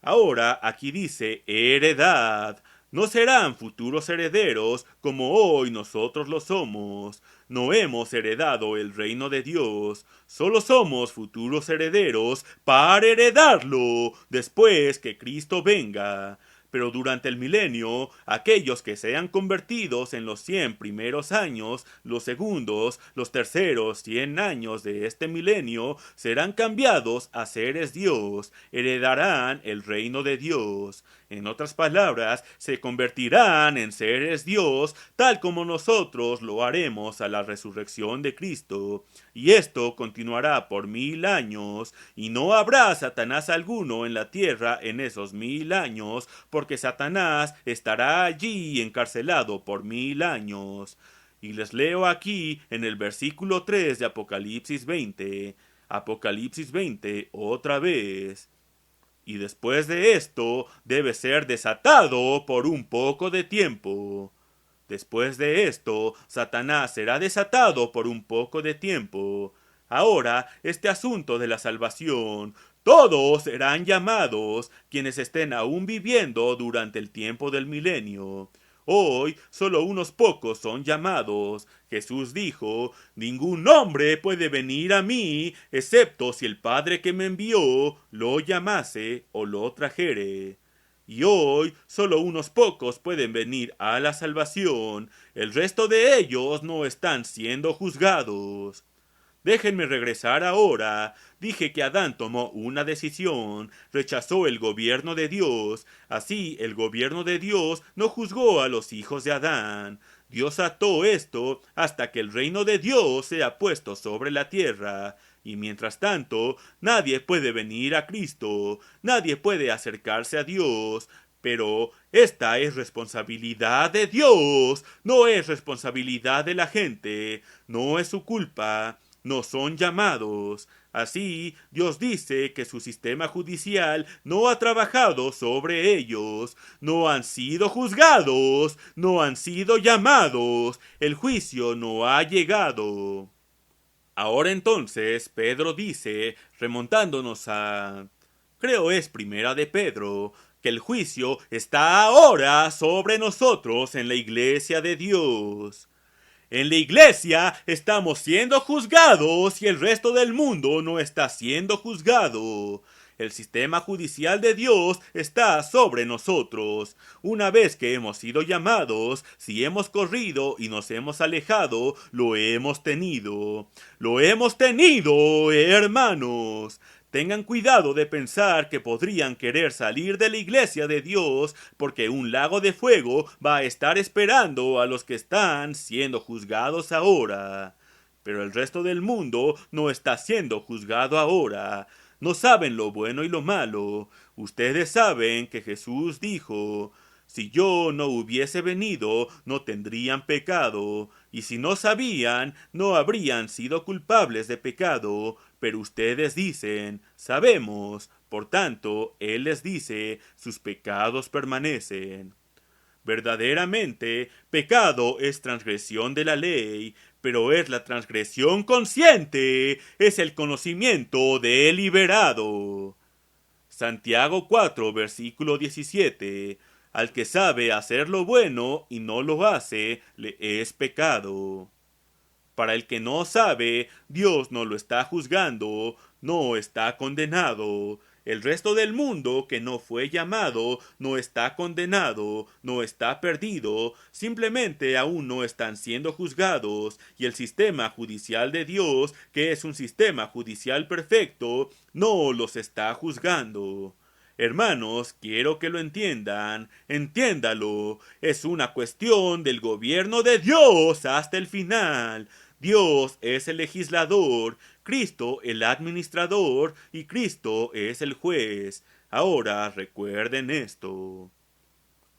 Ahora aquí dice heredad. No serán futuros herederos como hoy nosotros lo somos. No hemos heredado el reino de Dios. Solo somos futuros herederos para heredarlo después que Cristo venga. Pero durante el milenio, aquellos que sean convertidos en los 100 primeros años, los segundos, los terceros 100 años de este milenio, serán cambiados a seres Dios, heredarán el reino de Dios. En otras palabras, se convertirán en seres Dios, tal como nosotros lo haremos a la resurrección de Cristo. Y esto continuará por 1000 años, y no habrá Satanás alguno en la tierra en esos 1000 años, porque Satanás estará allí encarcelado por 1000 años. Y les leo aquí en el versículo 3 de Apocalipsis 20. Apocalipsis 20, otra vez. Y después de esto debe ser desatado por un poco de tiempo. Después de esto, Satanás será desatado por un poco de tiempo. Ahora, este asunto de la salvación, todos serán llamados quienes estén aún viviendo durante el tiempo del milenio. Hoy solo unos pocos son llamados. Jesús dijo: ningún hombre puede venir a mí, excepto si el Padre que me envió lo llamase o lo trajere. Y hoy solo unos pocos pueden venir a la salvación. El resto de ellos no están siendo juzgados. Déjenme regresar ahora. Dije que Adán tomó una decisión, rechazó el gobierno de Dios. Así, el gobierno de Dios no juzgó a los hijos de Adán. Dios ató esto hasta que el reino de Dios sea puesto sobre la tierra. Y mientras tanto, nadie puede venir a Cristo, nadie puede acercarse a Dios. Pero esta es responsabilidad de Dios, no es responsabilidad de la gente, no es su culpa. No son llamados. Así, Dios dice que su sistema judicial no ha trabajado sobre ellos, no han sido juzgados, no han sido llamados, el juicio no ha llegado. Ahora entonces, Pedro dice, remontándonos creo es primera de Pedro, que el juicio está ahora sobre nosotros en la iglesia de Dios. En la iglesia estamos siendo juzgados y el resto del mundo no está siendo juzgado. El sistema judicial de Dios está sobre nosotros. Una vez que hemos sido llamados, si hemos corrido y nos hemos alejado, lo hemos tenido. Lo hemos tenido, hermanos. Tengan cuidado de pensar que podrían querer salir de la iglesia de Dios porque un lago de fuego va a estar esperando a los que están siendo juzgados ahora. pero el resto del mundo no está siendo juzgado ahora. No saben lo bueno y lo malo. Ustedes saben que Jesús dijo: si yo no hubiese venido, no tendrían pecado, y si no sabían, no habrían sido culpables de pecado. Pero ustedes dicen: sabemos. Por tanto, Él les dice: sus pecados permanecen. Verdaderamente, pecado es transgresión de la ley, pero es la transgresión consciente, es el conocimiento deliberado. Santiago 4, versículo 17. Al que sabe hacer lo bueno y no lo hace, le es pecado. Para el que no sabe, Dios no lo está juzgando, no está condenado. El resto del mundo que no fue llamado no está condenado, no está perdido, simplemente aún no están siendo juzgados, y el sistema judicial de Dios, que es un sistema judicial perfecto, no los está juzgando. Hermanos, quiero que lo entiendan, entiéndalo, es una cuestión del gobierno de Dios hasta el final. Dios es el legislador, Cristo el administrador y Cristo es el juez. Ahora recuerden esto.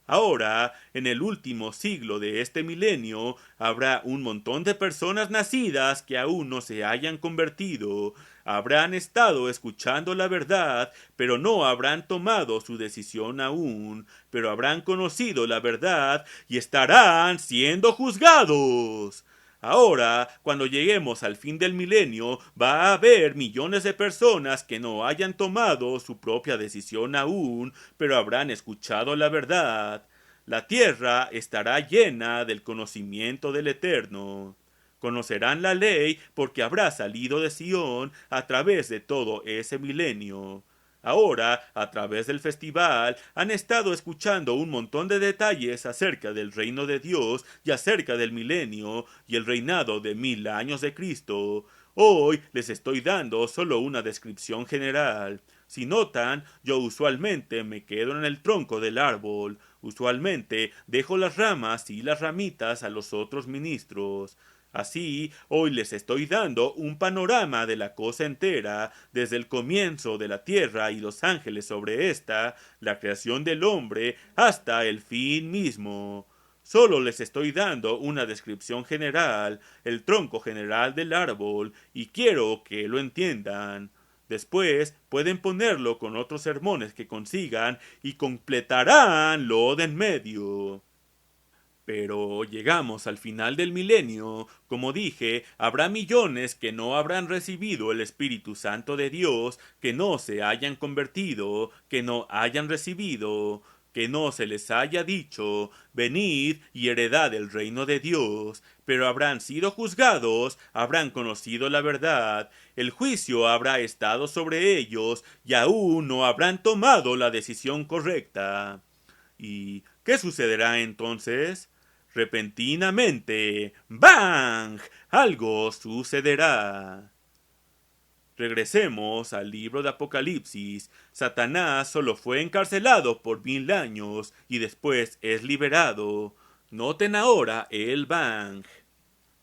Ahora, en el último siglo de este milenio, habrá un montón de personas nacidas que aún no se hayan convertido. Habrán estado escuchando la verdad, pero no habrán tomado su decisión aún, pero habrán conocido la verdad y estarán siendo juzgados. Ahora, cuando lleguemos al fin del milenio, va a haber millones de personas que no hayan tomado su propia decisión aún, pero habrán escuchado la verdad. La tierra estará llena del conocimiento del Eterno. Conocerán la ley porque habrá salido de Sión a través de todo ese milenio. Ahora, a través del festival, han estado escuchando un montón de detalles acerca del reino de Dios y acerca del milenio y el reinado de 1000 años de Cristo. Hoy les estoy dando solo una descripción general. Si notan, yo usualmente me quedo en el tronco del árbol. Usualmente dejo las ramas y las ramitas a los otros ministros. Así, hoy les estoy dando un panorama de la cosa entera, desde el comienzo de la tierra y los ángeles sobre ésta, la creación del hombre, hasta el fin mismo. Solo les estoy dando una descripción general, el tronco general del árbol, y quiero que lo entiendan. Después pueden ponerlo con otros sermones que consigan y completarán lo de en medio. Pero llegamos al final del milenio. Como dije, habrá millones que no habrán recibido el Espíritu Santo de Dios, que no se hayan convertido, que no hayan recibido, que no se les haya dicho: venid y heredad el reino de Dios. Pero habrán sido juzgados, habrán conocido la verdad, el juicio habrá estado sobre ellos, y aún no habrán tomado la decisión correcta. ¿Y qué sucederá entonces? Repentinamente, ¡bang!, algo sucederá. Regresemos al libro de Apocalipsis. Satanás solo fue encarcelado por 1000 años y después es liberado. Noten ahora el bang.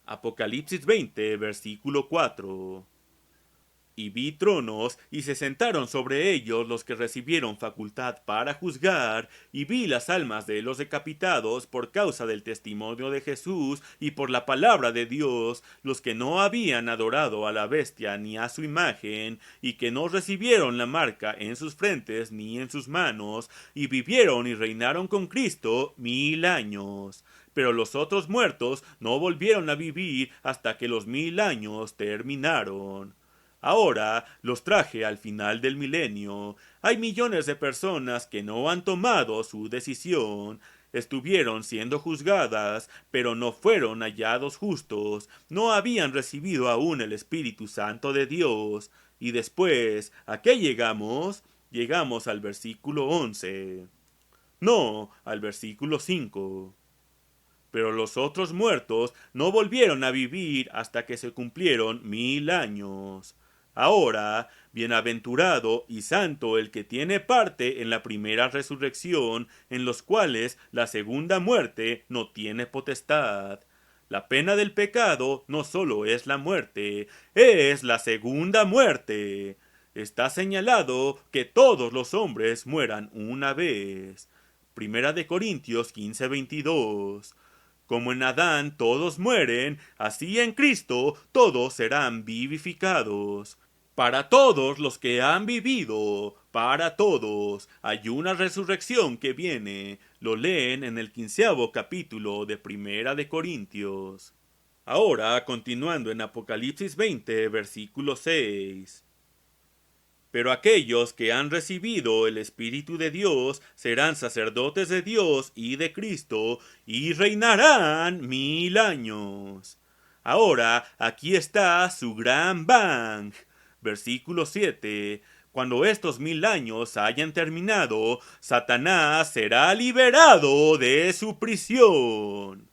Apocalipsis 20, versículo 4. Y vi tronos, y se sentaron sobre ellos los que recibieron facultad para juzgar, y vi las almas de los decapitados por causa del testimonio de Jesús y por la palabra de Dios, los que no habían adorado a la bestia ni a su imagen, y que no recibieron la marca en sus frentes ni en sus manos, y vivieron y reinaron con Cristo 1000 años. Pero los otros muertos no volvieron a vivir hasta que los 1000 años terminaron. Ahora los traje al final del milenio. Hay millones de personas que no han tomado su decisión. Estuvieron siendo juzgadas, pero no fueron hallados justos. No habían recibido aún el Espíritu Santo de Dios. Y después, ¿a qué llegamos? Llegamos al versículo 11. No, al versículo 5. Pero los otros muertos no volvieron a vivir hasta que se cumplieron 1000 años. Ahora, bienaventurado y santo el que tiene parte en la primera resurrección, en los cuales la segunda muerte no tiene potestad. La pena del pecado no solo es la muerte, es la segunda muerte. Está señalado que todos los hombres mueran una vez. Primera de Corintios 15:22. Como en Adán todos mueren, así en Cristo todos serán vivificados. Para todos los que han vivido, para todos, hay una resurrección que viene. Lo leen en el 15º capítulo de Primera de Corintios. Ahora, continuando en Apocalipsis 20, versículo 6. Pero aquellos que han recibido el Espíritu de Dios serán sacerdotes de Dios y de Cristo y reinarán 1000 años. Ahora, aquí está su gran bang. Versículo 7. Cuando estos 1000 años hayan terminado, Satanás será liberado de su prisión.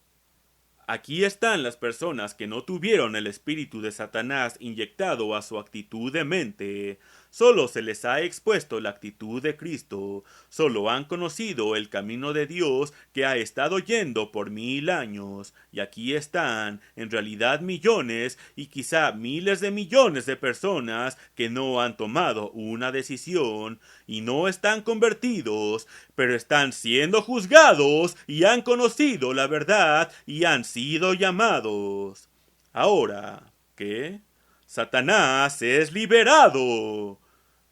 Aquí están las personas que no tuvieron el espíritu de Satanás inyectado a su actitud de mente. Solo se les ha expuesto la actitud de Cristo. Solo han conocido el camino de Dios que ha estado yendo por 1000 años. Y aquí están, en realidad millones y quizá miles de millones de personas que no han tomado una decisión y no están convertidos, pero están siendo juzgados y han conocido la verdad y han sido llamados. Ahora, ¿qué? Satanás es liberado.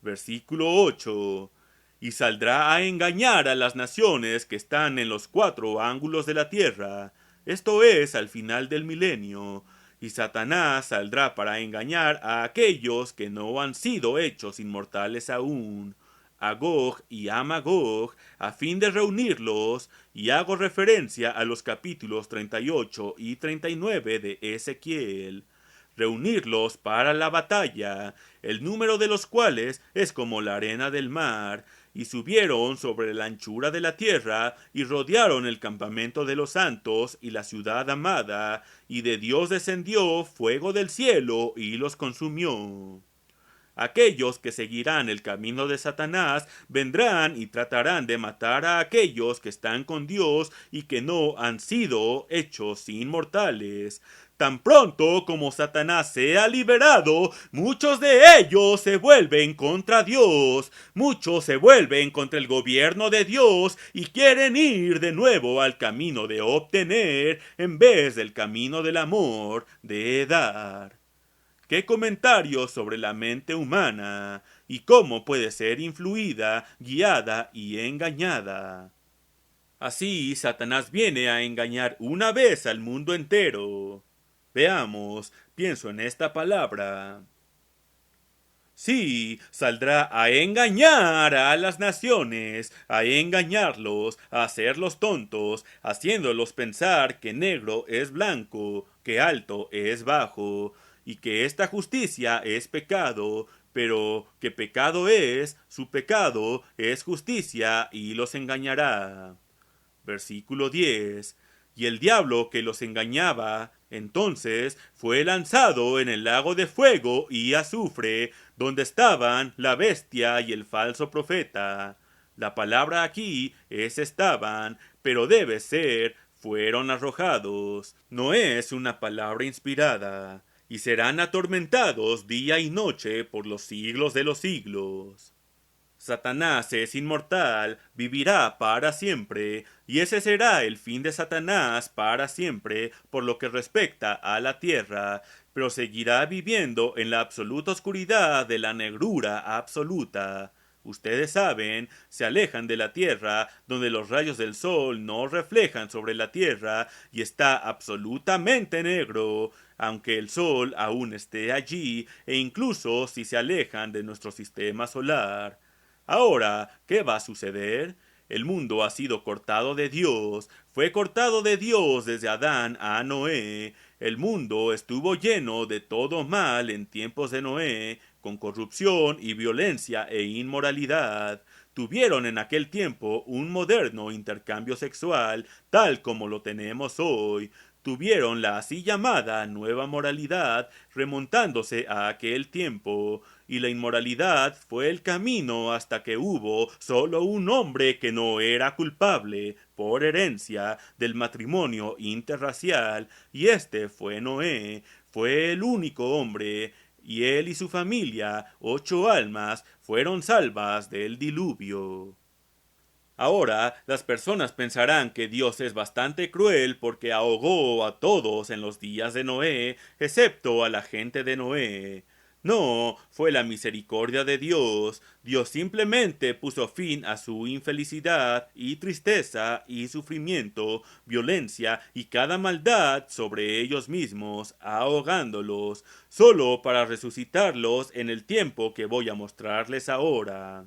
Versículo 8. Y saldrá a engañar a las naciones que están en los 4 ángulos de la tierra. Esto es al final del milenio. Y Satanás saldrá para engañar a aquellos que no han sido hechos inmortales aún, a Gog y a Magog, a fin de reunirlos, y hago referencia a los capítulos 38 y 39 de Ezequiel. Reunirlos para la batalla, el número de los cuales es como la arena del mar, y subieron sobre la anchura de la tierra, y rodearon el campamento de los santos y la ciudad amada, y de Dios descendió fuego del cielo y los consumió. Aquellos que seguirán el camino de Satanás vendrán y tratarán de matar a aquellos que están con Dios y que no han sido hechos inmortales. Tan pronto como Satanás sea liberado, muchos de ellos se vuelven contra Dios, muchos se vuelven contra el gobierno de Dios y quieren ir de nuevo al camino de obtener en vez del camino del amor de dar. ¿Qué comentarios sobre la mente humana y cómo puede ser influida, guiada y engañada? Así, Satanás viene a engañar una vez al mundo entero. Veamos, pienso en esta palabra. Sí, saldrá a engañar a las naciones, a engañarlos, a hacerlos tontos, haciéndolos pensar que negro es blanco, que alto es bajo, y que esta justicia es pecado, pero que pecado es, su pecado es justicia, y los engañará. Versículo 10. Y el diablo que los engañaba, entonces fue lanzado en el lago de fuego y azufre, donde estaban la bestia y el falso profeta. La palabra aquí es estaban, pero debe ser fueron arrojados. No es una palabra inspirada. Y serán atormentados día y noche por los siglos de los siglos. Satanás es inmortal, vivirá para siempre, y ese será el fin de Satanás para siempre por lo que respecta a la tierra, pero seguirá viviendo en la absoluta oscuridad de la negrura absoluta. Ustedes saben, se alejan de la tierra, donde los rayos del sol no reflejan sobre la tierra y está absolutamente negro, aunque el sol aún esté allí, e incluso si se alejan de nuestro sistema solar. Ahora, ¿qué va a suceder? El mundo ha sido cortado de Dios, fue cortado de Dios desde Adán a Noé. El mundo estuvo lleno de todo mal en tiempos de Noé, con corrupción y violencia e inmoralidad. Tuvieron en aquel tiempo un moderno intercambio sexual, tal como lo tenemos hoy. Tuvieron la así llamada nueva moralidad, remontándose a aquel tiempo, y la inmoralidad fue el camino hasta que hubo solo un hombre que no era culpable por herencia del matrimonio interracial, y este fue Noé. Fue el único hombre, y él y su familia, 8 almas, fueron salvas del diluvio. Ahora, las personas pensarán que Dios es bastante cruel porque ahogó a todos en los días de Noé, excepto a la gente de Noé. No, fue la misericordia de Dios. Dios simplemente puso fin a su infelicidad y tristeza y sufrimiento, violencia y cada maldad sobre ellos mismos, ahogándolos, solo para resucitarlos en el tiempo que voy a mostrarles ahora.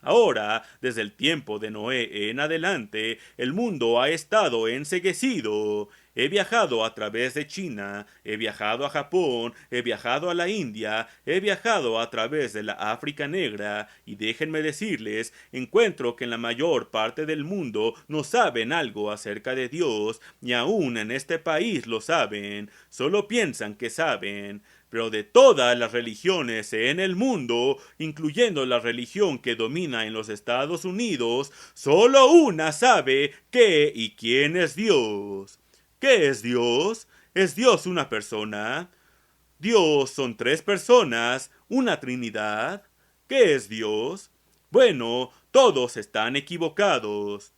Ahora, desde el tiempo de Noé en adelante, el mundo ha estado enceguecido. He viajado a través de China, he viajado a Japón, he viajado a la India, he viajado a través de la África Negra, y déjenme decirles, encuentro que en la mayor parte del mundo no saben algo acerca de Dios, ni aún en este país lo saben, solo piensan que saben. Pero de todas las religiones en el mundo, incluyendo la religión que domina en los Estados Unidos, solo una sabe qué y quién es Dios. ¿Qué es Dios? ¿Es Dios una persona? Dios son 3 personas, una Trinidad. ¿Qué es Dios? Bueno, todos están equivocados.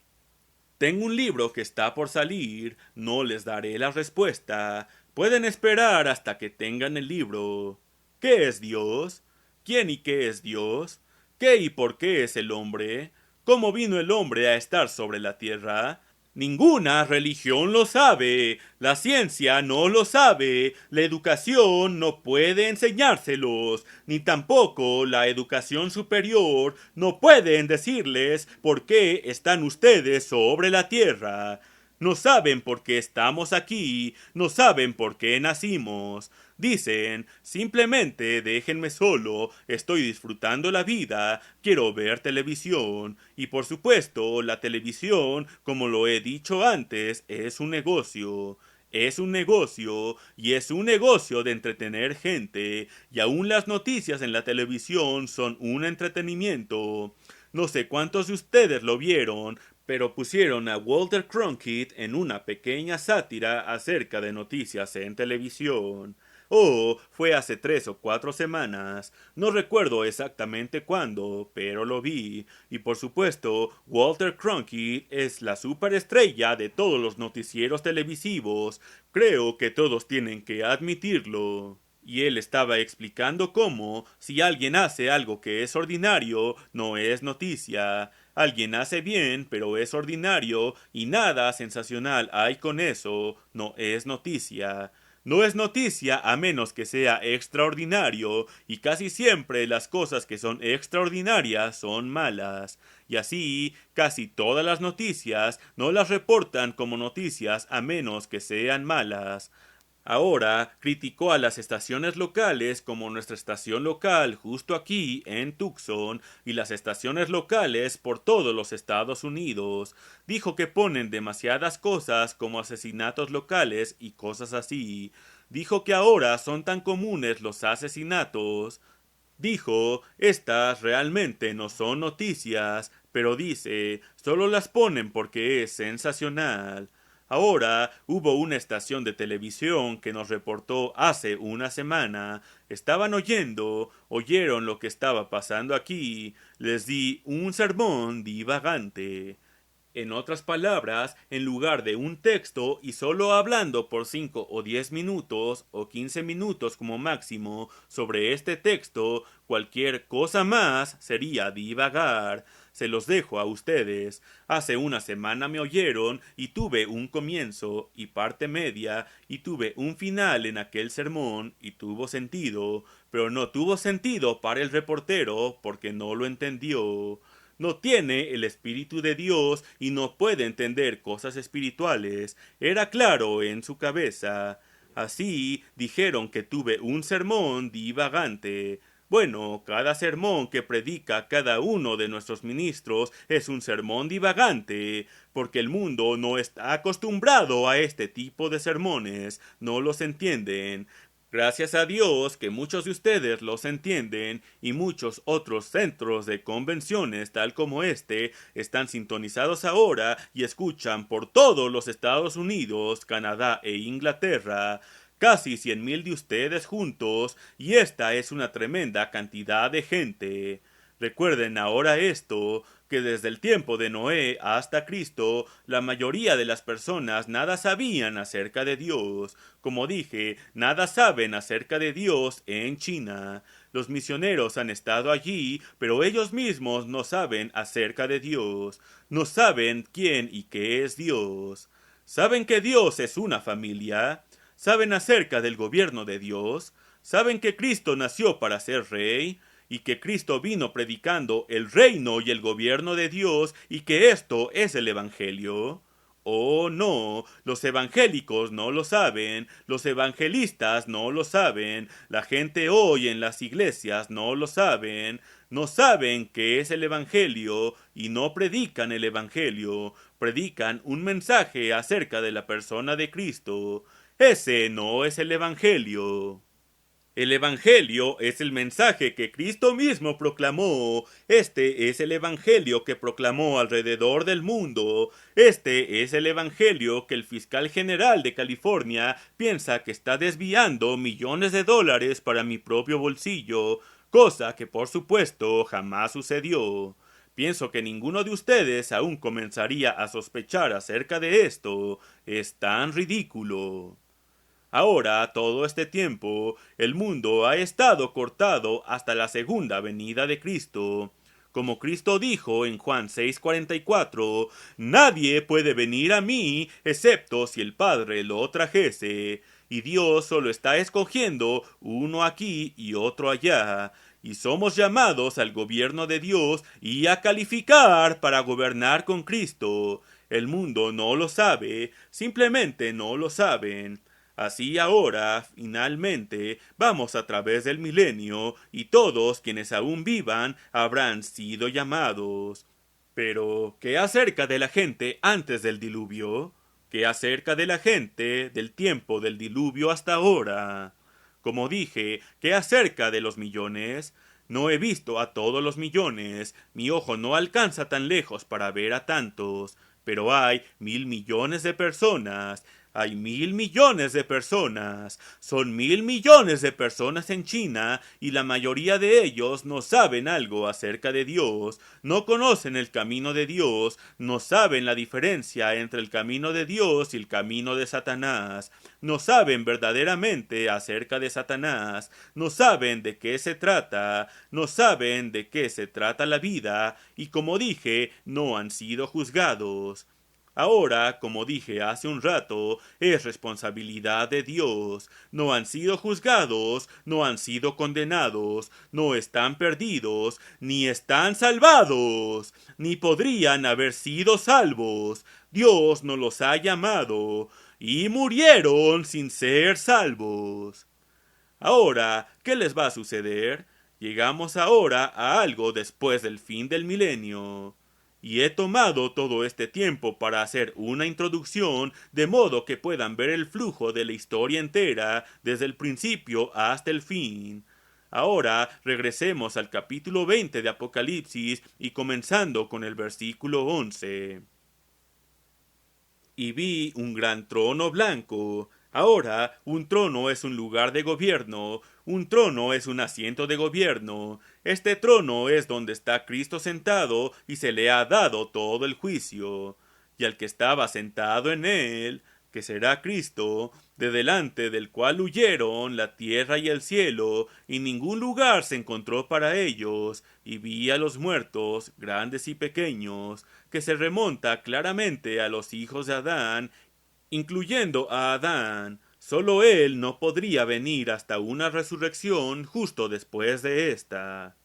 Tengo un libro que está por salir, no les daré la respuesta. Pueden esperar hasta que tengan el libro. ¿Qué es Dios? ¿Quién y qué es Dios? ¿Qué y por qué es el hombre? ¿Cómo vino el hombre a estar sobre la tierra? Ninguna religión lo sabe, la ciencia no lo sabe, la educación no puede enseñárselos, ni tampoco la educación superior no pueden decirles por qué están ustedes sobre la tierra. No saben por qué estamos aquí, no saben por qué nacimos. Dicen, simplemente déjenme solo, estoy disfrutando la vida, quiero ver televisión. Y por supuesto, la televisión, como lo he dicho antes, es un negocio. Es un negocio, y es un negocio de entretener gente, y aún las noticias en la televisión son un entretenimiento. No sé cuántos de ustedes lo vieron, pero pusieron a Walter Cronkite en una pequeña sátira acerca de noticias en televisión. Oh, fue hace 3 o 4 semanas. No recuerdo exactamente cuándo, pero lo vi. Y por supuesto, Walter Cronkite es la superestrella de todos los noticieros televisivos. Creo que todos tienen que admitirlo. Y él estaba explicando cómo, si alguien hace algo que es ordinario, no es noticia. Alguien hace bien, pero es ordinario, y nada sensacional hay con eso, no es noticia. No es noticia a menos que sea extraordinario, y casi siempre las cosas que son extraordinarias son malas. Y así, casi todas las noticias no las reportan como noticias a menos que sean malas. Ahora criticó a las estaciones locales como nuestra estación local justo aquí en Tucson y las estaciones locales por todos los Estados Unidos. Dijo que ponen demasiadas cosas como asesinatos locales y cosas así. Dijo que ahora son tan comunes los asesinatos. Dijo, estas realmente no son noticias, pero dice, solo las ponen porque es sensacional. Ahora hubo una estación de televisión que nos reportó hace una semana. Estaban oyeron lo que estaba pasando aquí. Les di un sermón divagante. En otras palabras, en lugar de un texto y solo hablando por 5 o 10 minutos o 15 minutos como máximo sobre este texto, cualquier cosa más sería divagar. Se los dejo a ustedes. Hace una semana me oyeron y tuve un comienzo y parte media y tuve un final en aquel sermón y tuvo sentido, pero no tuvo sentido para el reportero porque no lo entendió. No tiene el Espíritu de Dios y no puede entender cosas espirituales. Era claro en su cabeza. Así dijeron que tuve un sermón divagante. Bueno, cada sermón que predica cada uno de nuestros ministros es un sermón divagante, porque el mundo no está acostumbrado a este tipo de sermones, no los entienden. Gracias a Dios que muchos de ustedes los entienden y muchos otros centros de convenciones tal como este están sintonizados ahora y escuchan por todos los Estados Unidos, Canadá e Inglaterra. Casi 100,000 de ustedes juntos, y esta es una tremenda cantidad de gente. Recuerden ahora esto, que desde el tiempo de Noé hasta Cristo, la mayoría de las personas nada sabían acerca de Dios. Como dije, nada saben acerca de Dios en China. Los misioneros han estado allí, pero ellos mismos no saben acerca de Dios. No saben quién y qué es Dios. ¿Saben que Dios es una familia? ¿Saben acerca del gobierno de Dios? ¿Saben que Cristo nació para ser rey? Y que Cristo vino predicando el reino y el gobierno de Dios y que esto es el Evangelio. Oh, no, los evangélicos no lo saben, los evangelistas no lo saben, la gente hoy en las iglesias no lo saben, no saben qué es el Evangelio y no predican el Evangelio, predican un mensaje acerca de la persona de Cristo. Ese no es el Evangelio. El Evangelio es el mensaje que Cristo mismo proclamó. Este es el Evangelio que proclamó alrededor del mundo. Este es el Evangelio que el fiscal general de California piensa que está desviando millones de dólares para mi propio bolsillo, cosa que por supuesto jamás sucedió. Pienso que ninguno de ustedes aún comenzaría a sospechar acerca de esto. Es tan ridículo. Ahora, todo este tiempo, el mundo ha estado cortado hasta la segunda venida de Cristo. Como Cristo dijo en Juan 6:44, nadie puede venir a mí excepto si el Padre lo trajese. Y Dios solo está escogiendo uno aquí y otro allá. Y somos llamados al gobierno de Dios y a calificar para gobernar con Cristo. El mundo no lo sabe, simplemente no lo saben. Así ahora, finalmente, vamos a través del milenio, y todos quienes aún vivan habrán sido llamados. Pero, ¿qué acerca de la gente antes del diluvio? ¿Qué acerca de la gente del tiempo del diluvio hasta ahora? Como dije, ¿qué acerca de los millones? No he visto a todos los millones, mi ojo no alcanza tan lejos para ver a tantos, pero hay 1,000,000,000 de personas. Hay 1,000,000,000 de personas. Son 1,000,000,000 de personas en China y la mayoría de ellos no saben algo acerca de Dios, no conocen el camino de Dios, no saben la diferencia entre el camino de Dios y el camino de Satanás, no saben verdaderamente acerca de Satanás, no saben de qué se trata, no saben de qué se trata la vida y como dije, no han sido juzgados. Ahora, como dije hace un rato, es responsabilidad de Dios. No han sido juzgados, no han sido condenados, no están perdidos, ni están salvados, ni podrían haber sido salvos. Dios no los ha llamado, y murieron sin ser salvos. Ahora, ¿qué les va a suceder? Llegamos ahora a algo después del fin del milenio. Y he tomado todo este tiempo para hacer una introducción de modo que puedan ver el flujo de la historia entera desde el principio hasta el fin. Ahora regresemos al capítulo 20 de Apocalipsis y comenzando con el versículo 11. Y vi un gran trono blanco. Ahora, un trono es un lugar de gobierno, un trono es un asiento de gobierno. Este trono es donde está Cristo sentado y se le ha dado todo el juicio. Y al que estaba sentado en él, que será Cristo, de delante del cual huyeron la tierra y el cielo, y ningún lugar se encontró para ellos, y vi a los muertos, grandes y pequeños, que se remonta claramente a los hijos de Adán, incluyendo a Adán. Solo él no podría venir hasta una resurrección justo después de esta.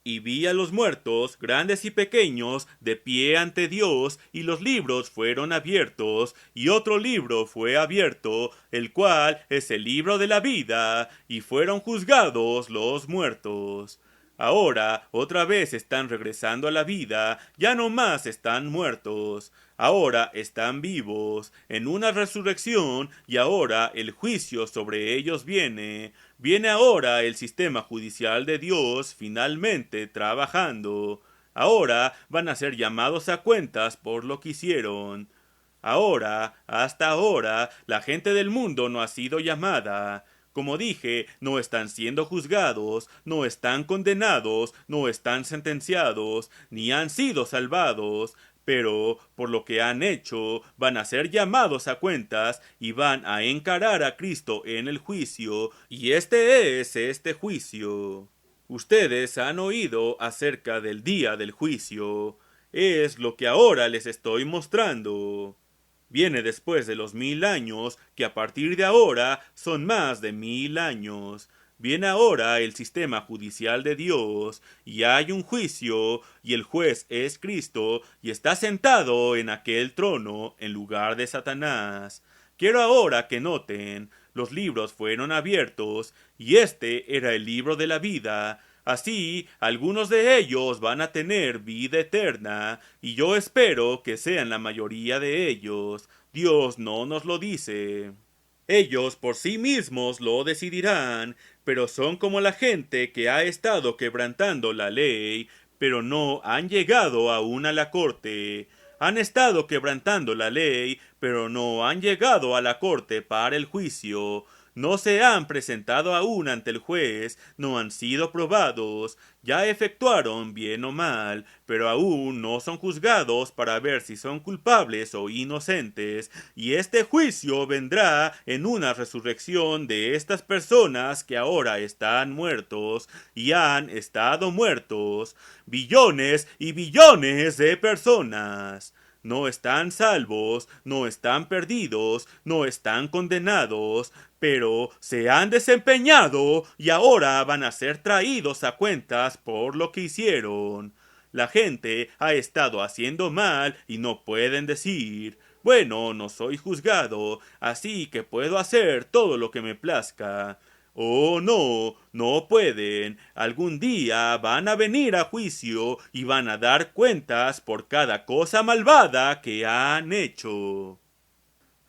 Y vi a los muertos, grandes y pequeños, de pie ante Dios, y los libros fueron abiertos, y otro libro fue abierto, el cual es el libro de la vida, y fueron juzgados los muertos. Ahora, otra vez están regresando a la vida, ya no más están muertos. ahora están vivos en una resurrección y ahora el juicio sobre ellos viene. Viene ahora el sistema judicial de Dios finalmente trabajando. Ahora van a ser llamados a cuentas por lo que hicieron. Ahora, hasta ahora, la gente del mundo no ha sido llamada. Como dije, no están siendo juzgados, no están condenados, no están sentenciados, ni han sido salvados, pero por lo que han hecho van a ser llamados a cuentas y van a encarar a Cristo en el juicio, y este es este juicio. Ustedes han oído acerca del día del juicio. Es lo que ahora les estoy mostrando. Viene después de los 1000 años, que a partir de ahora son más de 1000 años. Viene ahora el sistema judicial de Dios, y hay un juicio, y el juez es Cristo, y está sentado en aquel trono en lugar de Satanás. Quiero ahora que noten, los libros fueron abiertos, y este era el libro de la vida. Así, algunos de ellos van a tener vida eterna, y yo espero que sean la mayoría de ellos. Dios no nos lo dice. Ellos por sí mismos lo decidirán, pero son como la gente que ha estado quebrantando la ley, pero no han llegado aún a la corte. Han estado quebrantando la ley, pero no han llegado a la corte para el juicio. No se han presentado aún ante el juez, no han sido probados, ya efectuaron bien o mal, pero aún no son juzgados para ver si son culpables o inocentes, y este juicio vendrá en una resurrección de estas personas que ahora están muertos y han estado muertos, billones y billones de personas. No están salvos, no están perdidos, no están condenados, pero se han desempeñado y ahora van a ser traídos a cuentas por lo que hicieron. La gente ha estado haciendo mal y no pueden decir, bueno, no soy juzgado, así que puedo hacer todo lo que me plazca. Oh, no, no pueden. Algún día van a venir a juicio y van a dar cuentas por cada cosa malvada que han hecho.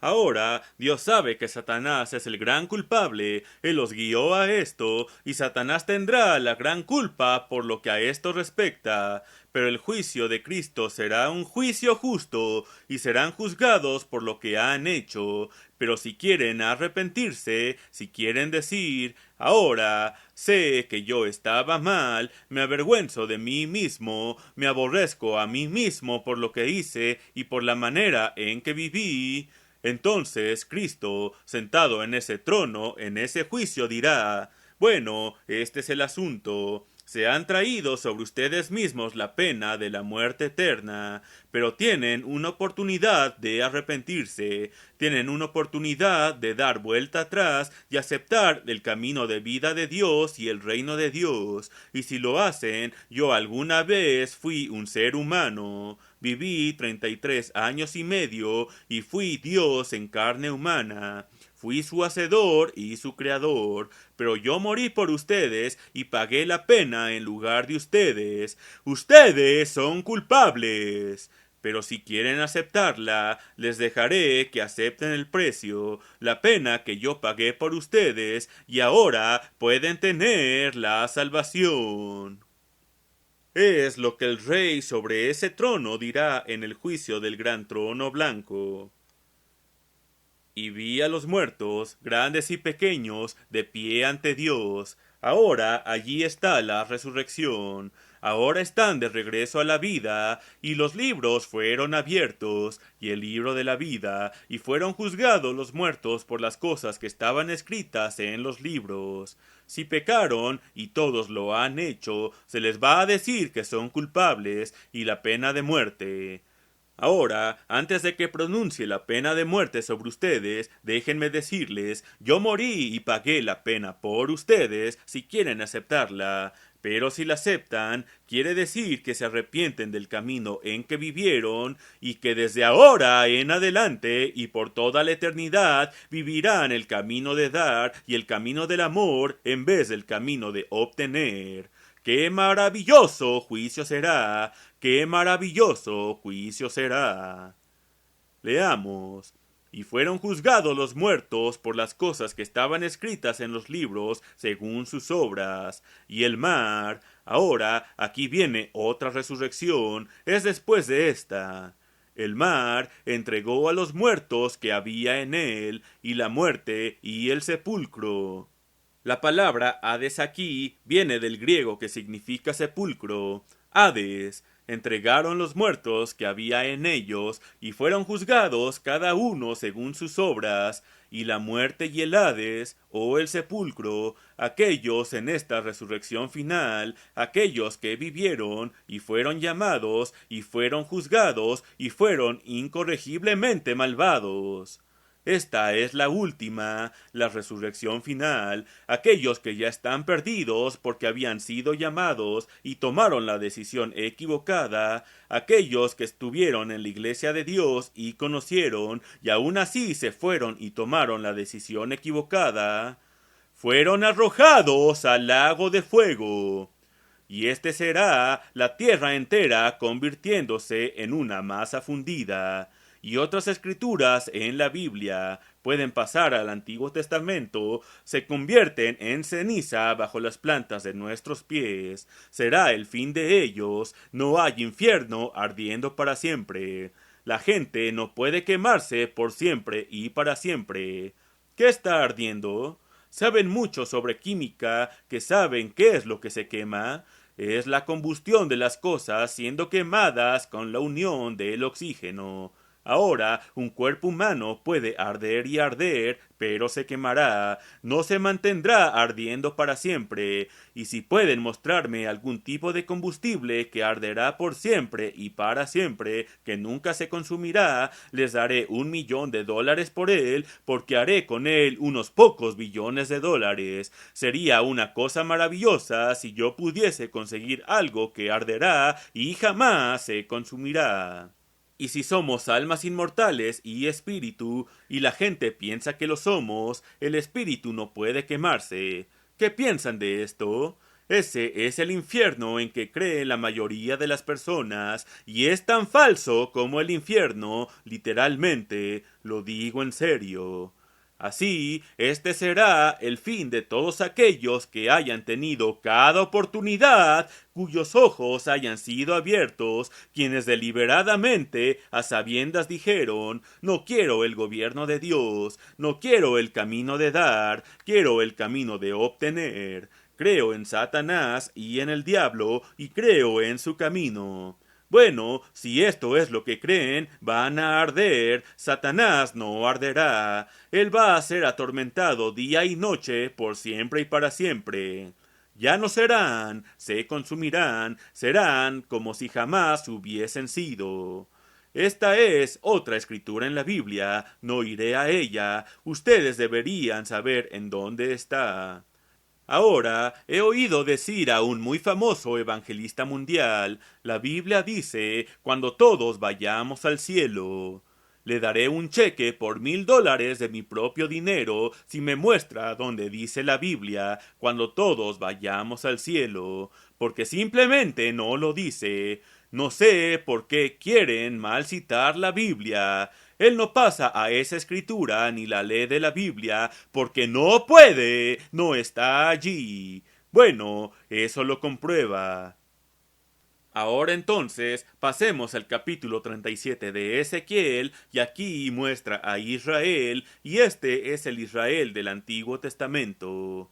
Ahora, Dios sabe que Satanás es el gran culpable, Él los guió a esto, y Satanás tendrá la gran culpa por lo que a esto respecta, pero el juicio de Cristo será un juicio justo, y serán juzgados por lo que han hecho, pero si quieren arrepentirse, si quieren decir, ahora sé que yo estaba mal, me avergüenzo de mí mismo, me aborrezco a mí mismo por lo que hice y por la manera en que viví, entonces Cristo, sentado en ese trono, en ese juicio, dirá, bueno, este es el asunto. Se han traído sobre ustedes mismos la pena de la muerte eterna, pero tienen una oportunidad de arrepentirse, tienen una oportunidad de dar vuelta atrás y aceptar el camino de vida de Dios y el reino de Dios. Y si lo hacen, yo alguna vez fui un ser humano. Viví 33 años y medio y fui Dios en carne humana. Fui su hacedor y su creador, pero yo morí por ustedes y pagué la pena en lugar de ustedes. Ustedes son culpables. Pero si quieren aceptarla, les dejaré que acepten el precio, la pena que yo pagué por ustedes, y ahora pueden tener la salvación. Es lo que el rey sobre ese trono dirá en el juicio del gran trono blanco. Y vi a los muertos, grandes y pequeños, de pie ante Dios. Ahora allí está la resurrección. Ahora están de regreso a la vida, y los libros fueron abiertos, y el libro de la vida, y fueron juzgados los muertos por las cosas que estaban escritas en los libros. Si pecaron, y todos lo han hecho, se les va a decir que son culpables, y la pena de muerte. Ahora, antes de que pronuncie la pena de muerte sobre ustedes, déjenme decirles, yo morí y pagué la pena por ustedes si quieren aceptarla. Pero si la aceptan, quiere decir que se arrepienten del camino en que vivieron y que desde ahora en adelante y por toda la eternidad vivirán el camino de dar y el camino del amor en vez del camino de obtener. ¡Qué maravilloso juicio será! ¡Qué maravilloso juicio será! Leamos. Y fueron juzgados los muertos por las cosas que estaban escritas en los libros según sus obras. Y el mar, ahora aquí viene otra resurrección, es después de esta. El mar entregó a los muertos que había en él, y la muerte y el sepulcro. La palabra Hades aquí viene del griego que significa sepulcro. Hades. Entregaron los muertos que había en ellos, y fueron juzgados cada uno según sus obras, y la muerte y el Hades, o el sepulcro, aquellos en esta resurrección final, aquellos que vivieron, y fueron llamados, y fueron juzgados, y fueron incorregiblemente malvados. Esta es la última, la resurrección final, aquellos que ya están perdidos porque habían sido llamados y tomaron la decisión equivocada, aquellos que estuvieron en la iglesia de Dios y conocieron y aún así se fueron y tomaron la decisión equivocada, fueron arrojados al lago de fuego. Y este será la tierra entera convirtiéndose en una masa fundida. Y otras escrituras en la Biblia pueden pasar al Antiguo Testamento, se convierten en ceniza bajo las plantas de nuestros pies. Será el fin de ellos, no hay infierno ardiendo para siempre. La gente no puede quemarse por siempre y para siempre. ¿Qué está ardiendo? Saben mucho sobre química, que saben qué es lo que se quema. Es la combustión de las cosas siendo quemadas con la unión del oxígeno. Ahora, un cuerpo humano puede arder y arder, pero se quemará, no se mantendrá ardiendo para siempre, y si pueden mostrarme algún tipo de combustible que arderá por siempre y para siempre, que nunca se consumirá, les daré $1.000.000 por él, porque haré con él unos pocos billones de dólares. Sería una cosa maravillosa si yo pudiese conseguir algo que arderá y jamás se consumirá. Y si somos almas inmortales y espíritu, y la gente piensa que lo somos, el espíritu no puede quemarse. ¿Qué piensan de esto? Ese es el infierno en que cree la mayoría de las personas, y es tan falso como el infierno, literalmente, lo digo en serio. Así, este será el fin de todos aquellos que hayan tenido cada oportunidad, cuyos ojos hayan sido abiertos, quienes deliberadamente, a sabiendas dijeron, no quiero el gobierno de Dios, no quiero el camino de dar, quiero el camino de obtener. Creo en Satanás y en el diablo, y creo en su camino. Bueno, si esto es lo que creen, van a arder, Satanás no arderá, él va a ser atormentado día y noche por siempre y para siempre. Ya no serán, se consumirán, serán como si jamás hubiesen sido. Esta es otra escritura en la Biblia, no iré a ella, ustedes deberían saber en dónde está. Ahora he oído decir a un muy famoso evangelista mundial, la Biblia dice, cuando todos vayamos al cielo, le daré un cheque por $1.000 de mi propio dinero si me muestra donde dice la Biblia, cuando todos vayamos al cielo, porque simplemente no lo dice. No sé por qué quieren mal citar la Biblia. Él no pasa a esa escritura ni la lee de la Biblia porque no puede, no está allí. Bueno, eso lo comprueba. Ahora entonces pasemos al capítulo 37 de Ezequiel y aquí muestra a Israel y este es el Israel del Antiguo Testamento.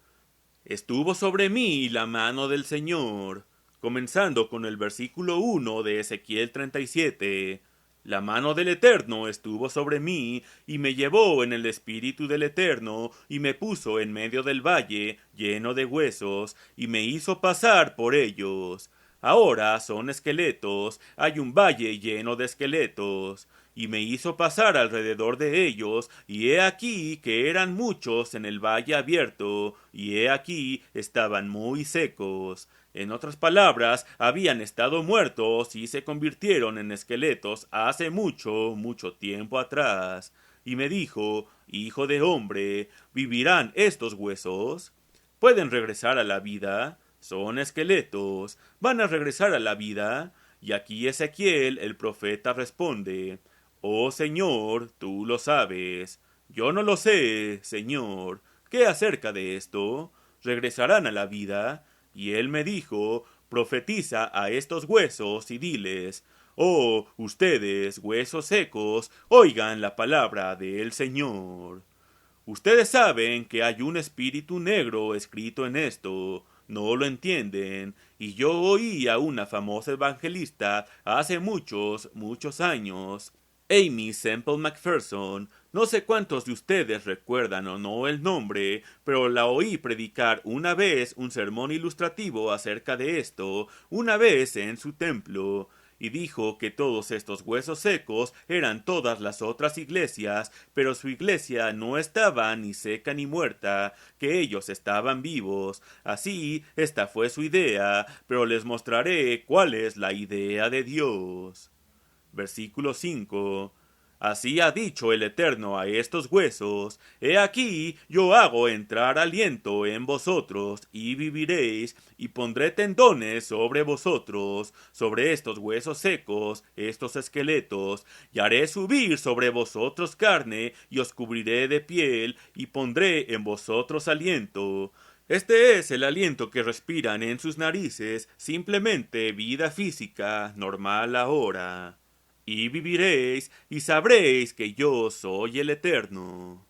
Estuvo sobre mí la mano del Señor, comenzando con el versículo 1 de Ezequiel 37. La mano del Eterno estuvo sobre mí, y me llevó en el espíritu del Eterno, y me puso en medio del valle, lleno de huesos, y me hizo pasar por ellos. Ahora son esqueletos, hay un valle lleno de esqueletos. Y me hizo pasar alrededor de ellos, y he aquí que eran muchos en el valle abierto, y he aquí estaban muy secos. En otras palabras, habían estado muertos y se convirtieron en esqueletos hace mucho, mucho tiempo atrás. Y me dijo, hijo de hombre, ¿vivirán estos huesos? ¿Pueden regresar a la vida? Son esqueletos. ¿Van a regresar a la vida? Y aquí Ezequiel, el profeta, responde, oh Señor, tú lo sabes. Yo no lo sé, Señor. ¿Qué acerca de esto? ¿Regresarán a la vida? Y él me dijo, profetiza a estos huesos y diles, oh, ustedes, huesos secos, oigan la palabra del Señor. Ustedes saben que hay un espíritu negro escrito en esto, no lo entienden, y yo oí a una famosa evangelista hace muchos, muchos años, Amy Semple McPherson. No sé cuántos de ustedes recuerdan o no el nombre, pero la oí predicar una vez un sermón ilustrativo acerca de esto, una vez en su templo, y dijo que todos estos huesos secos eran todas las otras iglesias, pero su iglesia no estaba ni seca ni muerta, que ellos estaban vivos. Así, esta fue su idea, pero les mostraré cuál es la idea de Dios. Versículo 5. Así ha dicho el Eterno a estos huesos, he aquí yo hago entrar aliento en vosotros, y viviréis, y pondré tendones sobre vosotros, sobre estos huesos secos, estos esqueletos, y haré subir sobre vosotros carne, y os cubriré de piel, y pondré en vosotros aliento. Este es el aliento que respiran en sus narices, simplemente vida física, normal ahora. Y viviréis, y sabréis que yo soy el Eterno.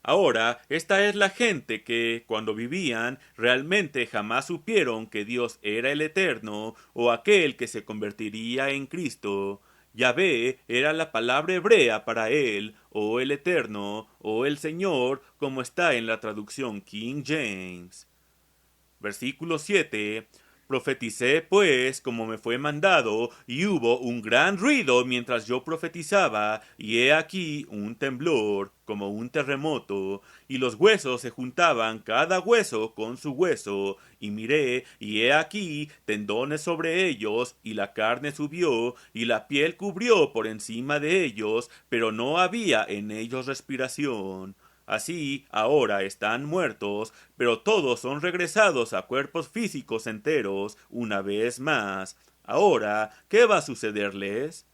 Ahora, esta es la gente que, cuando vivían, realmente jamás supieron que Dios era el Eterno, o aquel que se convertiría en Cristo. Yahvé era la palabra hebrea para él, o el Eterno, o el Señor, como está en la traducción King James. Versículo 7. Profeticé pues como me fue mandado, y hubo un gran ruido mientras yo profetizaba, y he aquí un temblor, como un terremoto, y los huesos se juntaban cada hueso con su hueso, y miré, y he aquí tendones sobre ellos, y la carne subió, y la piel cubrió por encima de ellos, pero no había en ellos respiración. Así, ahora están muertos, pero todos son regresados a cuerpos físicos enteros una vez más. Ahora, ¿qué va a sucederles?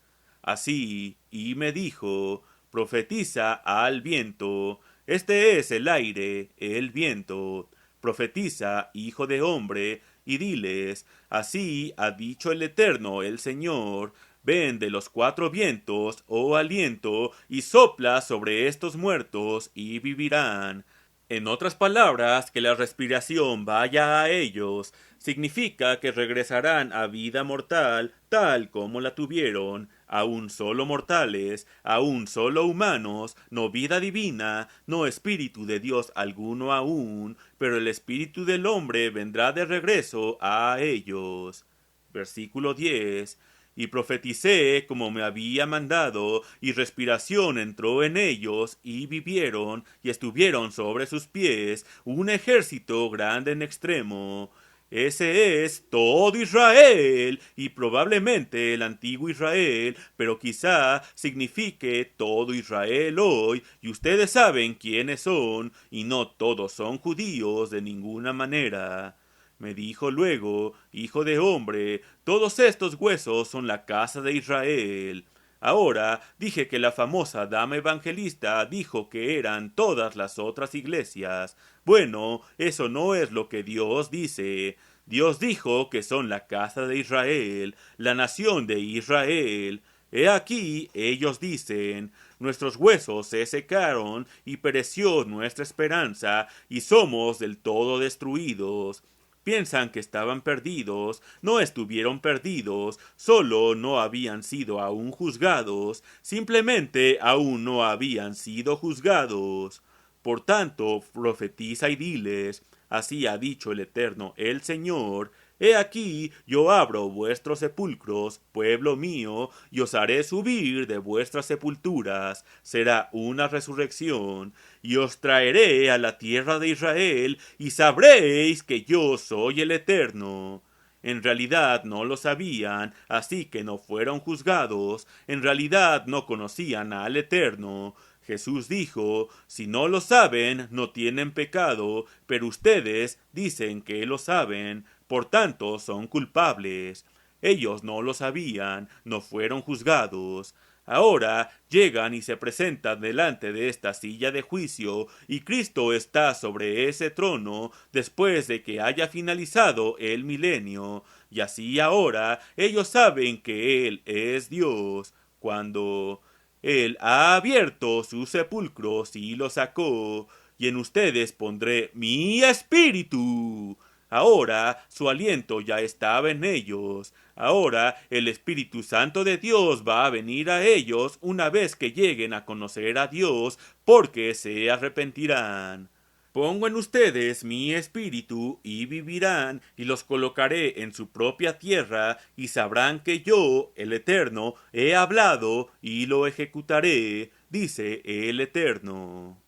Así, y me dijo, profetiza al viento. Este es el aire, el viento. Profetiza, hijo de hombre, y diles, así ha dicho el Eterno, el Señor, ven de los cuatro vientos, oh aliento, y sopla sobre estos muertos, y vivirán. En otras palabras, que la respiración vaya a ellos, significa que regresarán a vida mortal, tal como la tuvieron, aún solo mortales, aún solo humanos, no vida divina, no espíritu de Dios alguno aún, pero el espíritu del hombre vendrá de regreso a ellos. Versículo 10. Y profeticé como me había mandado, y respiración entró en ellos, y vivieron, y estuvieron sobre sus pies, un ejército grande en extremo. Ese es todo Israel, y probablemente el antiguo Israel, pero quizá signifique todo Israel hoy, y ustedes saben quiénes son, y no todos son judíos de ninguna manera. Me dijo luego, hijo de hombre, todos estos huesos son la casa de Israel. Ahora dije que la famosa dama evangelista dijo que eran todas las otras iglesias. Bueno, eso no es lo que Dios dice. Dios dijo que son la casa de Israel, la nación de Israel. He aquí ellos dicen, nuestros huesos se secaron y pereció nuestra esperanza y somos del todo destruidos. Piensan que estaban perdidos, no estuvieron perdidos, solo no habían sido aún juzgados, simplemente aún no habían sido juzgados. Por tanto, profetiza y diles, así ha dicho el Eterno, el Señor, he aquí yo abro vuestros sepulcros, pueblo mío, y os haré subir de vuestras sepulturas, será una resurrección, y os traeré a la tierra de Israel, y sabréis que yo soy el Eterno. En realidad no lo sabían, así que no fueron juzgados, en realidad no conocían al Eterno. Jesús dijo, si no lo saben, no tienen pecado, pero ustedes dicen que lo saben, por tanto son culpables. Ellos no lo sabían, no fueron juzgados. Ahora llegan y se presentan delante de esta silla de juicio, y Cristo está sobre ese trono después de que haya finalizado el milenio, y así ahora ellos saben que Él es Dios, cuando Él ha abierto sus sepulcros y los sacó, y en ustedes pondré mi espíritu. Ahora su aliento ya estaba en ellos. Ahora el Espíritu Santo de Dios va a venir a ellos una vez que lleguen a conocer a Dios, porque se arrepentirán. Pongo en ustedes mi espíritu y vivirán, y los colocaré en su propia tierra, y sabrán que yo, el Eterno, he hablado y lo ejecutaré, dice el Eterno.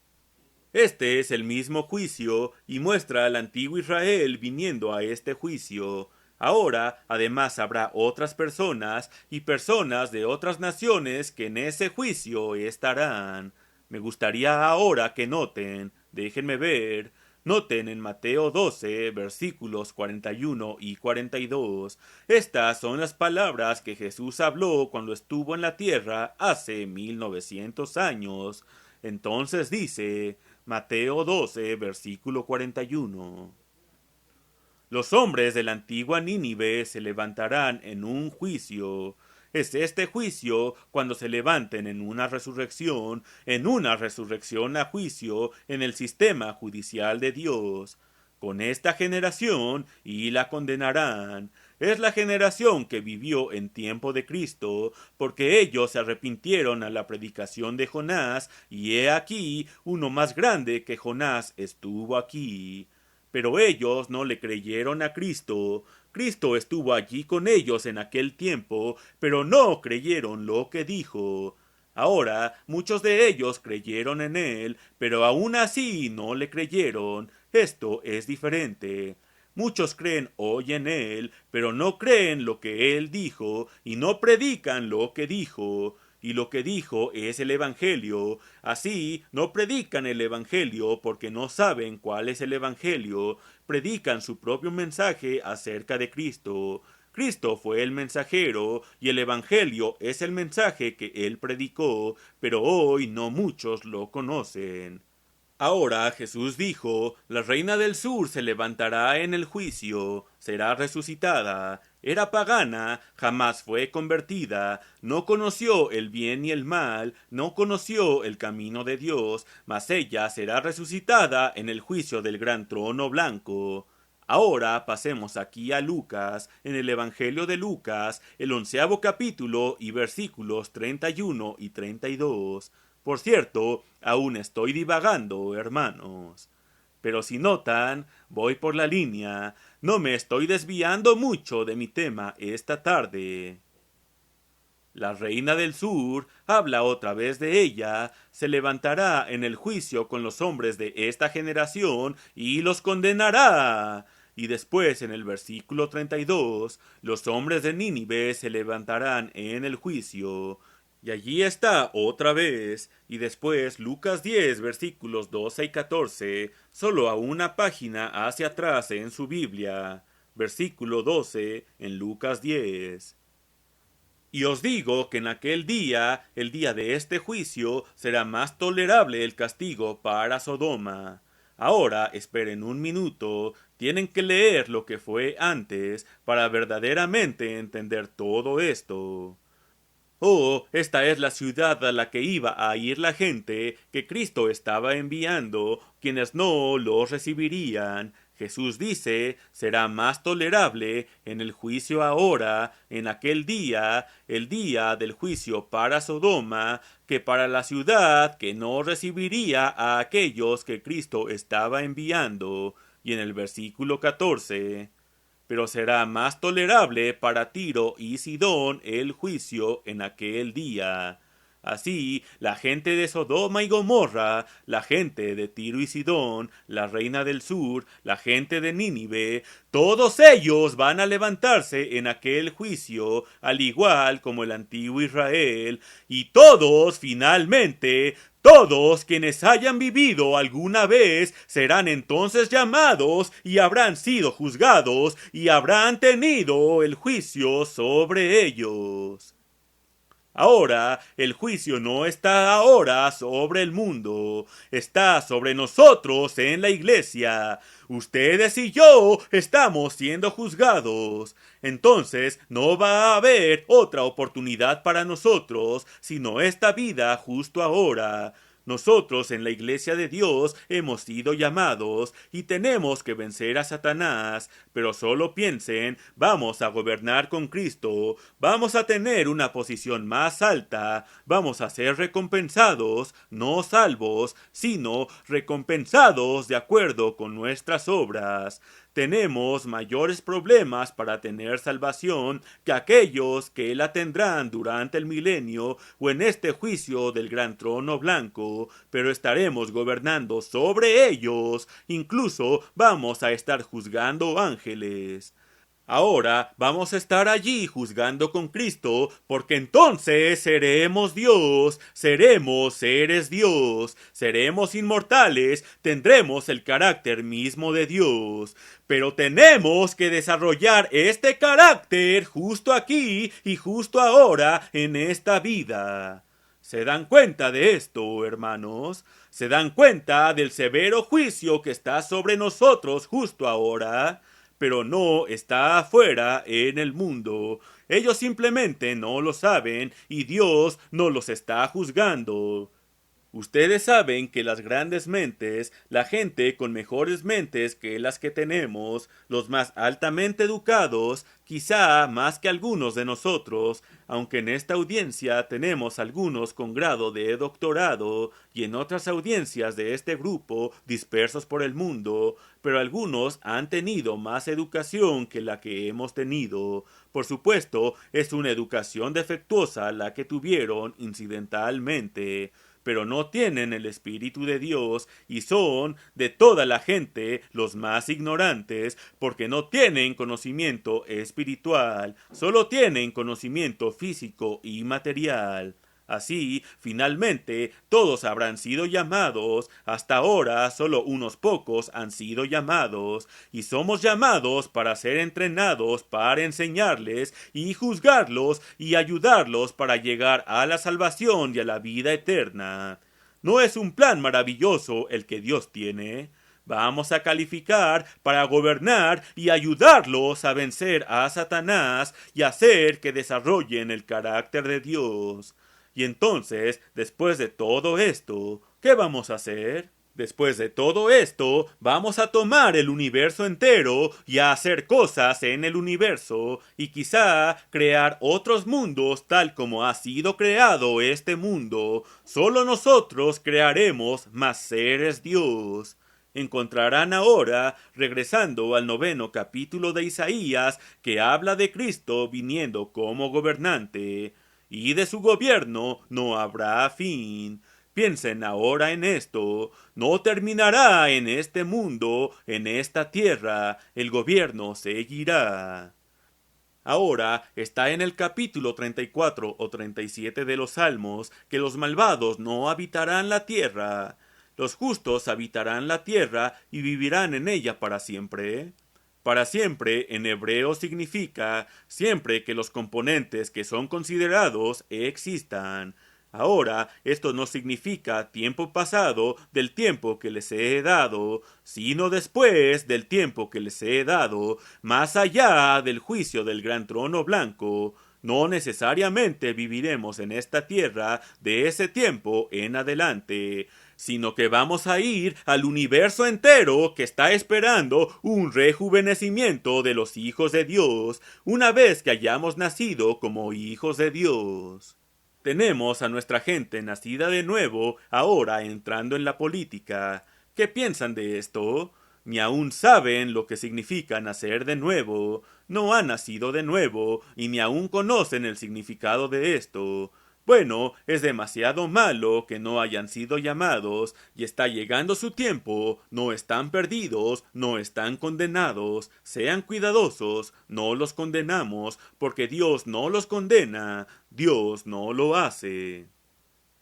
Este es el mismo juicio y muestra al antiguo Israel viniendo a este juicio. Ahora, además, habrá otras personas y personas de otras naciones que en ese juicio estarán. Me gustaría ahora que noten, déjenme ver, noten en Mateo 12, versículos 41 y 42. Estas son las palabras que Jesús habló cuando estuvo en la tierra hace 1900 años. Entonces dice, Mateo 12, versículo 41. Los hombres de la antigua Nínive se levantarán en un juicio. Es este juicio cuando se levanten en una resurrección a juicio en el sistema judicial de Dios. Con esta generación y la condenarán. Es la generación que vivió en tiempo de Cristo, porque ellos se arrepintieron a la predicación de Jonás, y he aquí uno más grande que Jonás estuvo aquí. Pero ellos no le creyeron a Cristo. Cristo estuvo allí con ellos en aquel tiempo, pero no creyeron lo que dijo. Ahora muchos de ellos creyeron en él, pero aún así no le creyeron. Esto es diferente. Muchos creen hoy en él, pero no creen lo que él dijo y no predican lo que dijo. Y lo que dijo es el Evangelio. Así no predican el Evangelio porque no saben cuál es el Evangelio. Predican su propio mensaje acerca de Cristo. Cristo fue el mensajero y el Evangelio es el mensaje que él predicó, pero hoy no muchos lo conocen. Ahora Jesús dijo, la reina del sur se levantará en el juicio, será resucitada, era pagana, jamás fue convertida, no conoció el bien ni el mal, no conoció el camino de Dios, mas ella será resucitada en el juicio del gran trono blanco. Ahora pasemos aquí a Lucas, en el Evangelio de Lucas, el 11º capítulo y versículos 31 y 32. Por cierto, aún estoy divagando, hermanos. Pero si notan, voy por la línea, no me estoy desviando mucho de mi tema esta tarde. La reina del sur, habla otra vez de ella, se levantará en el juicio con los hombres de esta generación y los condenará. Y después en el versículo 32, los hombres de Nínive se levantarán en el juicio. Y allí está otra vez, y después Lucas 10, versículos 12 y 14, solo a una página hacia atrás en su Biblia, versículo 12 en Lucas 10. Y os digo que en aquel día, el día de este juicio, será más tolerable el castigo para Sodoma. Ahora esperen un minuto, tienen que leer lo que fue antes para verdaderamente entender todo esto. Oh, esta es la ciudad a la que iba a ir la gente que Cristo estaba enviando, quienes no los recibirían. Jesús dice, será más tolerable en el juicio ahora, en aquel día, el día del juicio para Sodoma, que para la ciudad que no recibiría a aquellos que Cristo estaba enviando. Y en el versículo 14, pero será más tolerable para Tiro y Sidón el juicio en aquel día. Así, la gente de Sodoma y Gomorra, la gente de Tiro y Sidón, la reina del sur, la gente de Nínive, todos ellos van a levantarse en aquel juicio, al igual como el antiguo Israel, y todos finalmente todos quienes hayan vivido alguna vez serán entonces llamados y habrán sido juzgados y habrán tenido el juicio sobre ellos. Ahora, el juicio no está ahora sobre el mundo, está sobre nosotros en la iglesia. Ustedes y yo estamos siendo juzgados. Entonces, no va a haber otra oportunidad para nosotros, sino esta vida justo ahora. Nosotros en la iglesia de Dios hemos sido llamados y tenemos que vencer a Satanás, pero solo piensen, vamos a gobernar con Cristo, vamos a tener una posición más alta, vamos a ser recompensados, no salvos, sino recompensados de acuerdo con nuestras obras. Tenemos mayores problemas para tener salvación que aquellos que la tendrán durante el milenio o en este juicio del gran trono blanco, pero estaremos gobernando sobre ellos, incluso vamos a estar juzgando ángeles. Ahora vamos a estar allí juzgando con Cristo, porque entonces seremos Dios, seremos seres Dios, seremos inmortales, tendremos el carácter mismo de Dios. Pero tenemos que desarrollar este carácter justo aquí y justo ahora en esta vida. ¿Se dan cuenta de esto, hermanos? ¿Se dan cuenta del severo juicio que está sobre nosotros justo ahora? Pero no está afuera en el mundo. Ellos simplemente no lo saben y Dios no los está juzgando. Ustedes saben que las grandes mentes, la gente con mejores mentes que las que tenemos, los más altamente educados, quizá más que algunos de nosotros, aunque en esta audiencia tenemos algunos con grado de doctorado y en otras audiencias de este grupo dispersos por el mundo, pero algunos han tenido más educación que la que hemos tenido. Por supuesto, es una educación defectuosa la que tuvieron incidentalmente, pero no tienen el Espíritu de Dios y son de toda la gente los más ignorantes porque no tienen conocimiento espiritual, solo tienen conocimiento físico y material. Así, finalmente, todos habrán sido llamados, hasta ahora solo unos pocos han sido llamados, y somos llamados para ser entrenados, para enseñarles y juzgarlos y ayudarlos para llegar a la salvación y a la vida eterna. ¿No es un plan maravilloso el que Dios tiene? Vamos a calificar para gobernar y ayudarlos a vencer a Satanás y hacer que desarrollen el carácter de Dios. Y entonces, después de todo esto, ¿qué vamos a hacer? Después de todo esto, vamos a tomar el universo entero y a hacer cosas en el universo, y quizá crear otros mundos tal como ha sido creado este mundo. Solo nosotros crearemos más seres Dios. Encontrarán ahora, regresando al 9º capítulo de Isaías, que habla de Cristo viniendo como gobernante, y de su gobierno no habrá fin. Piensen ahora en esto, no terminará en este mundo, en esta tierra, el gobierno seguirá. Ahora está en el capítulo 34 o 37 de los Salmos que los malvados no habitarán la tierra. Los justos habitarán la tierra y vivirán en ella para siempre. Para siempre en hebreo significa siempre que los componentes que son considerados existan. Ahora, esto no significa tiempo pasado del tiempo que les he dado, sino después del tiempo que les he dado, más allá del juicio del gran trono blanco. No necesariamente viviremos en esta tierra de ese tiempo en adelante, sino que vamos a ir al universo entero que está esperando un rejuvenecimiento de los hijos de Dios, una vez que hayamos nacido como hijos de Dios. Tenemos a nuestra gente nacida de nuevo ahora entrando en la política. ¿Qué piensan de esto? Ni aún saben lo que significa nacer de nuevo, no han nacido de nuevo y ni aún conocen el significado de esto. Bueno, es demasiado malo que no hayan sido llamados, y está llegando su tiempo, no están perdidos, no están condenados, sean cuidadosos, no los condenamos, porque Dios no los condena, Dios no lo hace.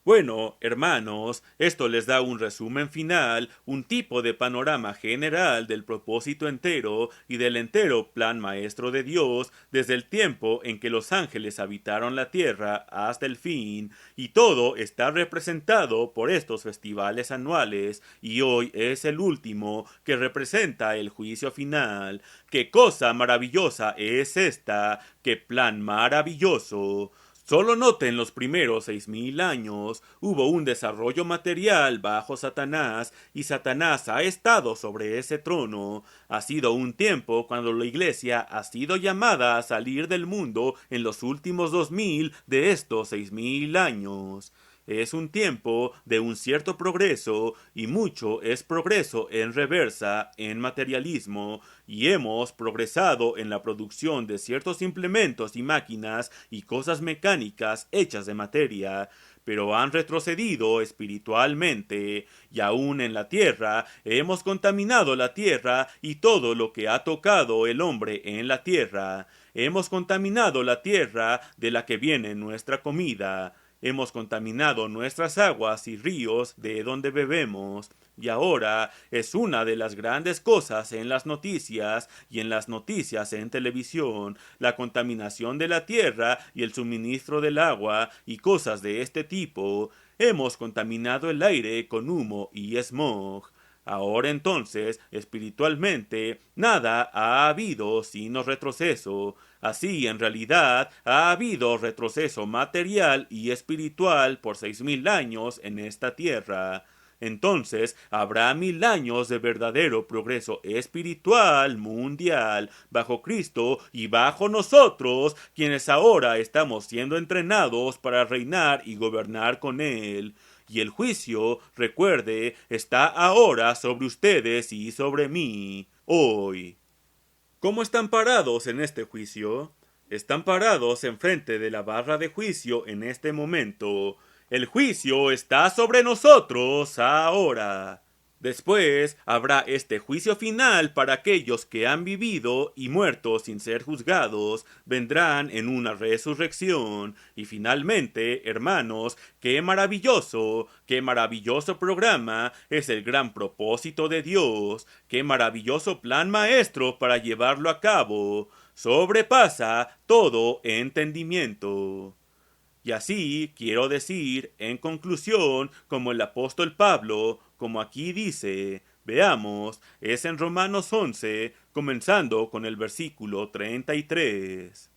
Bueno, hermanos, esto les da un resumen final, un tipo de panorama general del propósito entero y del entero plan maestro de Dios desde el tiempo en que los ángeles habitaron la tierra hasta el fin, y todo está representado por estos festivales anuales, y hoy es el último que representa el juicio final. ¡Qué cosa maravillosa es esta! ¡Qué plan maravilloso! Solo noten los primeros 6000 años, hubo un desarrollo material bajo Satanás, y Satanás ha estado sobre ese trono. Ha sido un tiempo cuando la Iglesia ha sido llamada a salir del mundo en los últimos 2000 de estos 6000 años. Es un tiempo de un cierto progreso, y mucho es progreso en reversa, en materialismo, y hemos progresado en la producción de ciertos implementos y máquinas y cosas mecánicas hechas de materia, pero han retrocedido espiritualmente, y aún en la tierra hemos contaminado la tierra y todo lo que ha tocado el hombre en la tierra. Hemos contaminado la tierra de la que viene nuestra comida. Hemos contaminado nuestras aguas y ríos de donde bebemos, y ahora es una de las grandes cosas en las noticias y en las noticias en televisión, la contaminación de la tierra y el suministro del agua y cosas de este tipo. Hemos contaminado el aire con humo y smog. Ahora entonces, espiritualmente, nada ha habido sino retroceso. Así, en realidad, ha habido retroceso material y espiritual por 6000 años en esta tierra. Entonces habrá 1000 años de verdadero progreso espiritual mundial bajo Cristo y bajo nosotros, quienes ahora estamos siendo entrenados para reinar y gobernar con Él. Y el juicio, recuerde, está ahora sobre ustedes y sobre mí, hoy. ¿Cómo están parados en este juicio? Están parados enfrente de la barra de juicio en este momento. El juicio está sobre nosotros ahora. Después habrá este juicio final para aquellos que han vivido y muerto sin ser juzgados, vendrán en una resurrección. Y finalmente, hermanos, qué maravilloso programa es el gran propósito de Dios, qué maravilloso plan maestro para llevarlo a cabo. Sobrepasa todo entendimiento. Y así quiero decir, en conclusión, como el apóstol Pablo, como aquí dice, veamos, es en Romanos 11, comenzando con el versículo 33.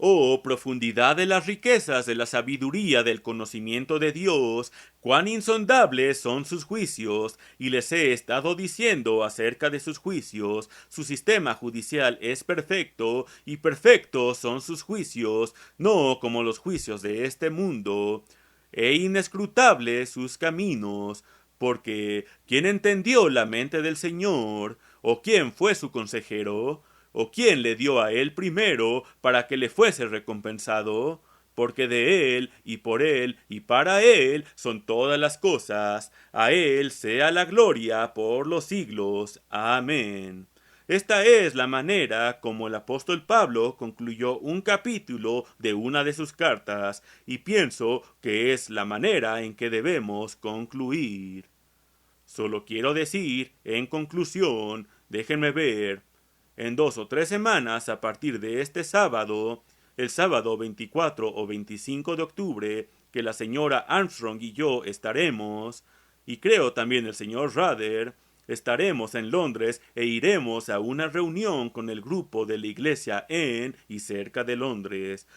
Oh, profundidad de las riquezas de la sabiduría del conocimiento de Dios, cuán insondables son sus juicios, y les he estado diciendo acerca de sus juicios, su sistema judicial es perfecto, y perfectos son sus juicios, no como los juicios de este mundo, e inescrutables sus caminos, porque ¿quién entendió la mente del Señor? ¿O quién fue su consejero? ¿O quién le dio a él primero para que le fuese recompensado? Porque de él, y para él son todas las cosas. A él sea la gloria por los siglos. Amén. Esta es la manera como el apóstol Pablo concluyó un capítulo de una de sus cartas, y pienso que es la manera en que debemos concluir. Solo quiero decir, en conclusión, déjenme ver, en 2 o 3 semanas a partir de este sábado, el sábado 24 o 25 de octubre, que la señora Armstrong y yo estaremos, y creo también el señor Rader, estaremos en Londres e iremos a una reunión con el grupo de la iglesia en y cerca de Londres.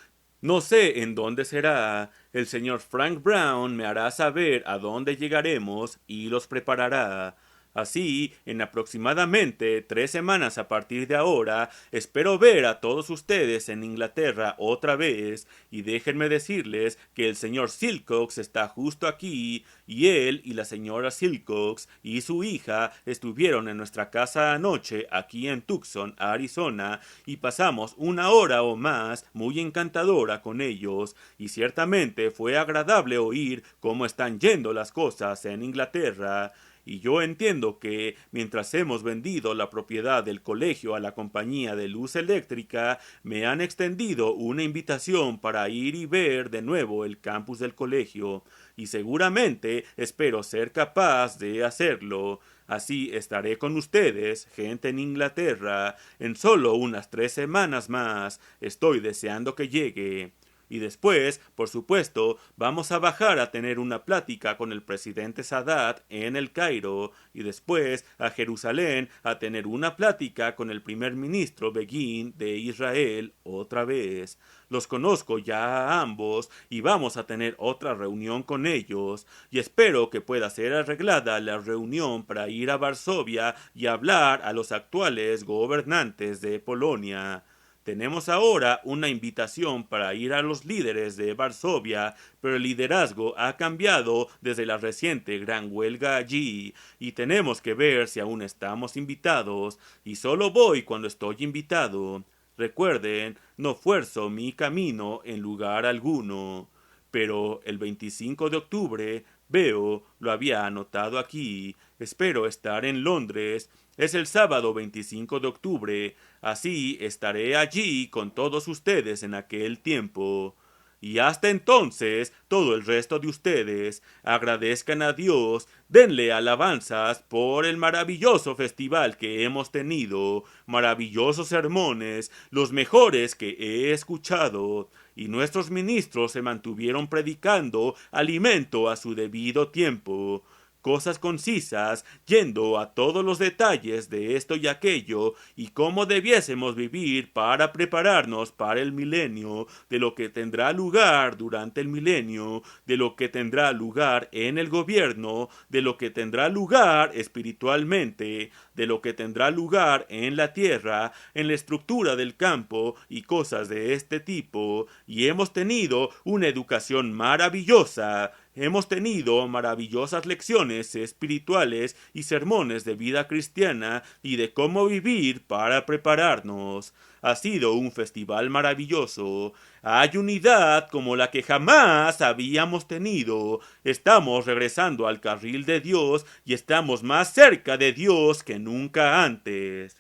No sé en dónde será. El señor Frank Brown me hará saber a dónde llegaremos y los preparará. Así, en aproximadamente 3 semanas a partir de ahora, espero ver a todos ustedes en Inglaterra otra vez, y déjenme decirles que el señor Silcox está justo aquí, y él y la señora Silcox y su hija estuvieron en nuestra casa anoche aquí en Tucson, Arizona, y pasamos 1 hora o más muy encantadora con ellos, y ciertamente fue agradable oír cómo están yendo las cosas en Inglaterra. Y yo entiendo que, mientras hemos vendido la propiedad del colegio a la compañía de luz eléctrica, me han extendido una invitación para ir y ver de nuevo el campus del colegio. y seguramente espero ser capaz de hacerlo. Así estaré con ustedes, gente en Inglaterra, en solo unas 3 semanas más. Estoy deseando que llegue. Y después, por supuesto, vamos a bajar a tener una plática con el presidente Sadat en el Cairo y después a Jerusalén a tener una plática con el primer ministro Begin de Israel otra vez. Los conozco ya a ambos y vamos a tener otra reunión con ellos y espero que pueda ser arreglada la reunión para ir a Varsovia y hablar a los actuales gobernantes de Polonia. Tenemos ahora una invitación para ir a los líderes de Varsovia, pero el liderazgo ha cambiado desde la reciente gran huelga allí, y tenemos que ver si aún estamos invitados, y solo voy cuando estoy invitado. Recuerden, no fuerzo mi camino en lugar alguno. Pero el 25 de octubre, veo, lo había anotado aquí, espero estar en Londres. Es el sábado 25 de octubre, así estaré allí con todos ustedes en aquel tiempo. Y hasta entonces, todo el resto de ustedes agradezcan a Dios, denle alabanzas por el maravilloso festival que hemos tenido, maravillosos sermones, los mejores que he escuchado, y nuestros ministros se mantuvieron predicando alimento a su debido tiempo. Cosas concisas, yendo a todos los detalles de esto y aquello, y cómo debiésemos vivir para prepararnos para el milenio, de lo que tendrá lugar durante el milenio, de lo que tendrá lugar en el gobierno, de lo que tendrá lugar espiritualmente, de lo que tendrá lugar en la tierra, en la estructura del campo y cosas de este tipo, y hemos tenido una educación maravillosa. Hemos tenido maravillosas lecciones espirituales y sermones de vida cristiana y de cómo vivir para prepararnos. Ha sido un festival maravilloso. Hay unidad como la que jamás habíamos tenido. Estamos regresando al carril de Dios y estamos más cerca de Dios que nunca antes.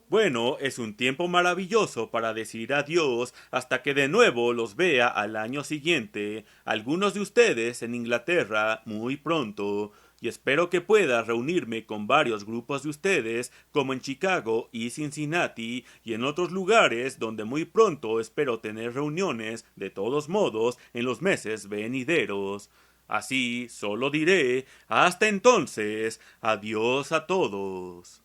Bueno, es un tiempo maravilloso para decir adiós hasta que de nuevo los vea al año siguiente, algunos de ustedes en Inglaterra muy pronto, y espero que pueda reunirme con varios grupos de ustedes, como en Chicago y Cincinnati, y en otros lugares donde muy pronto espero tener reuniones, de todos modos, en los meses venideros. Así solo diré, hasta entonces, adiós a todos.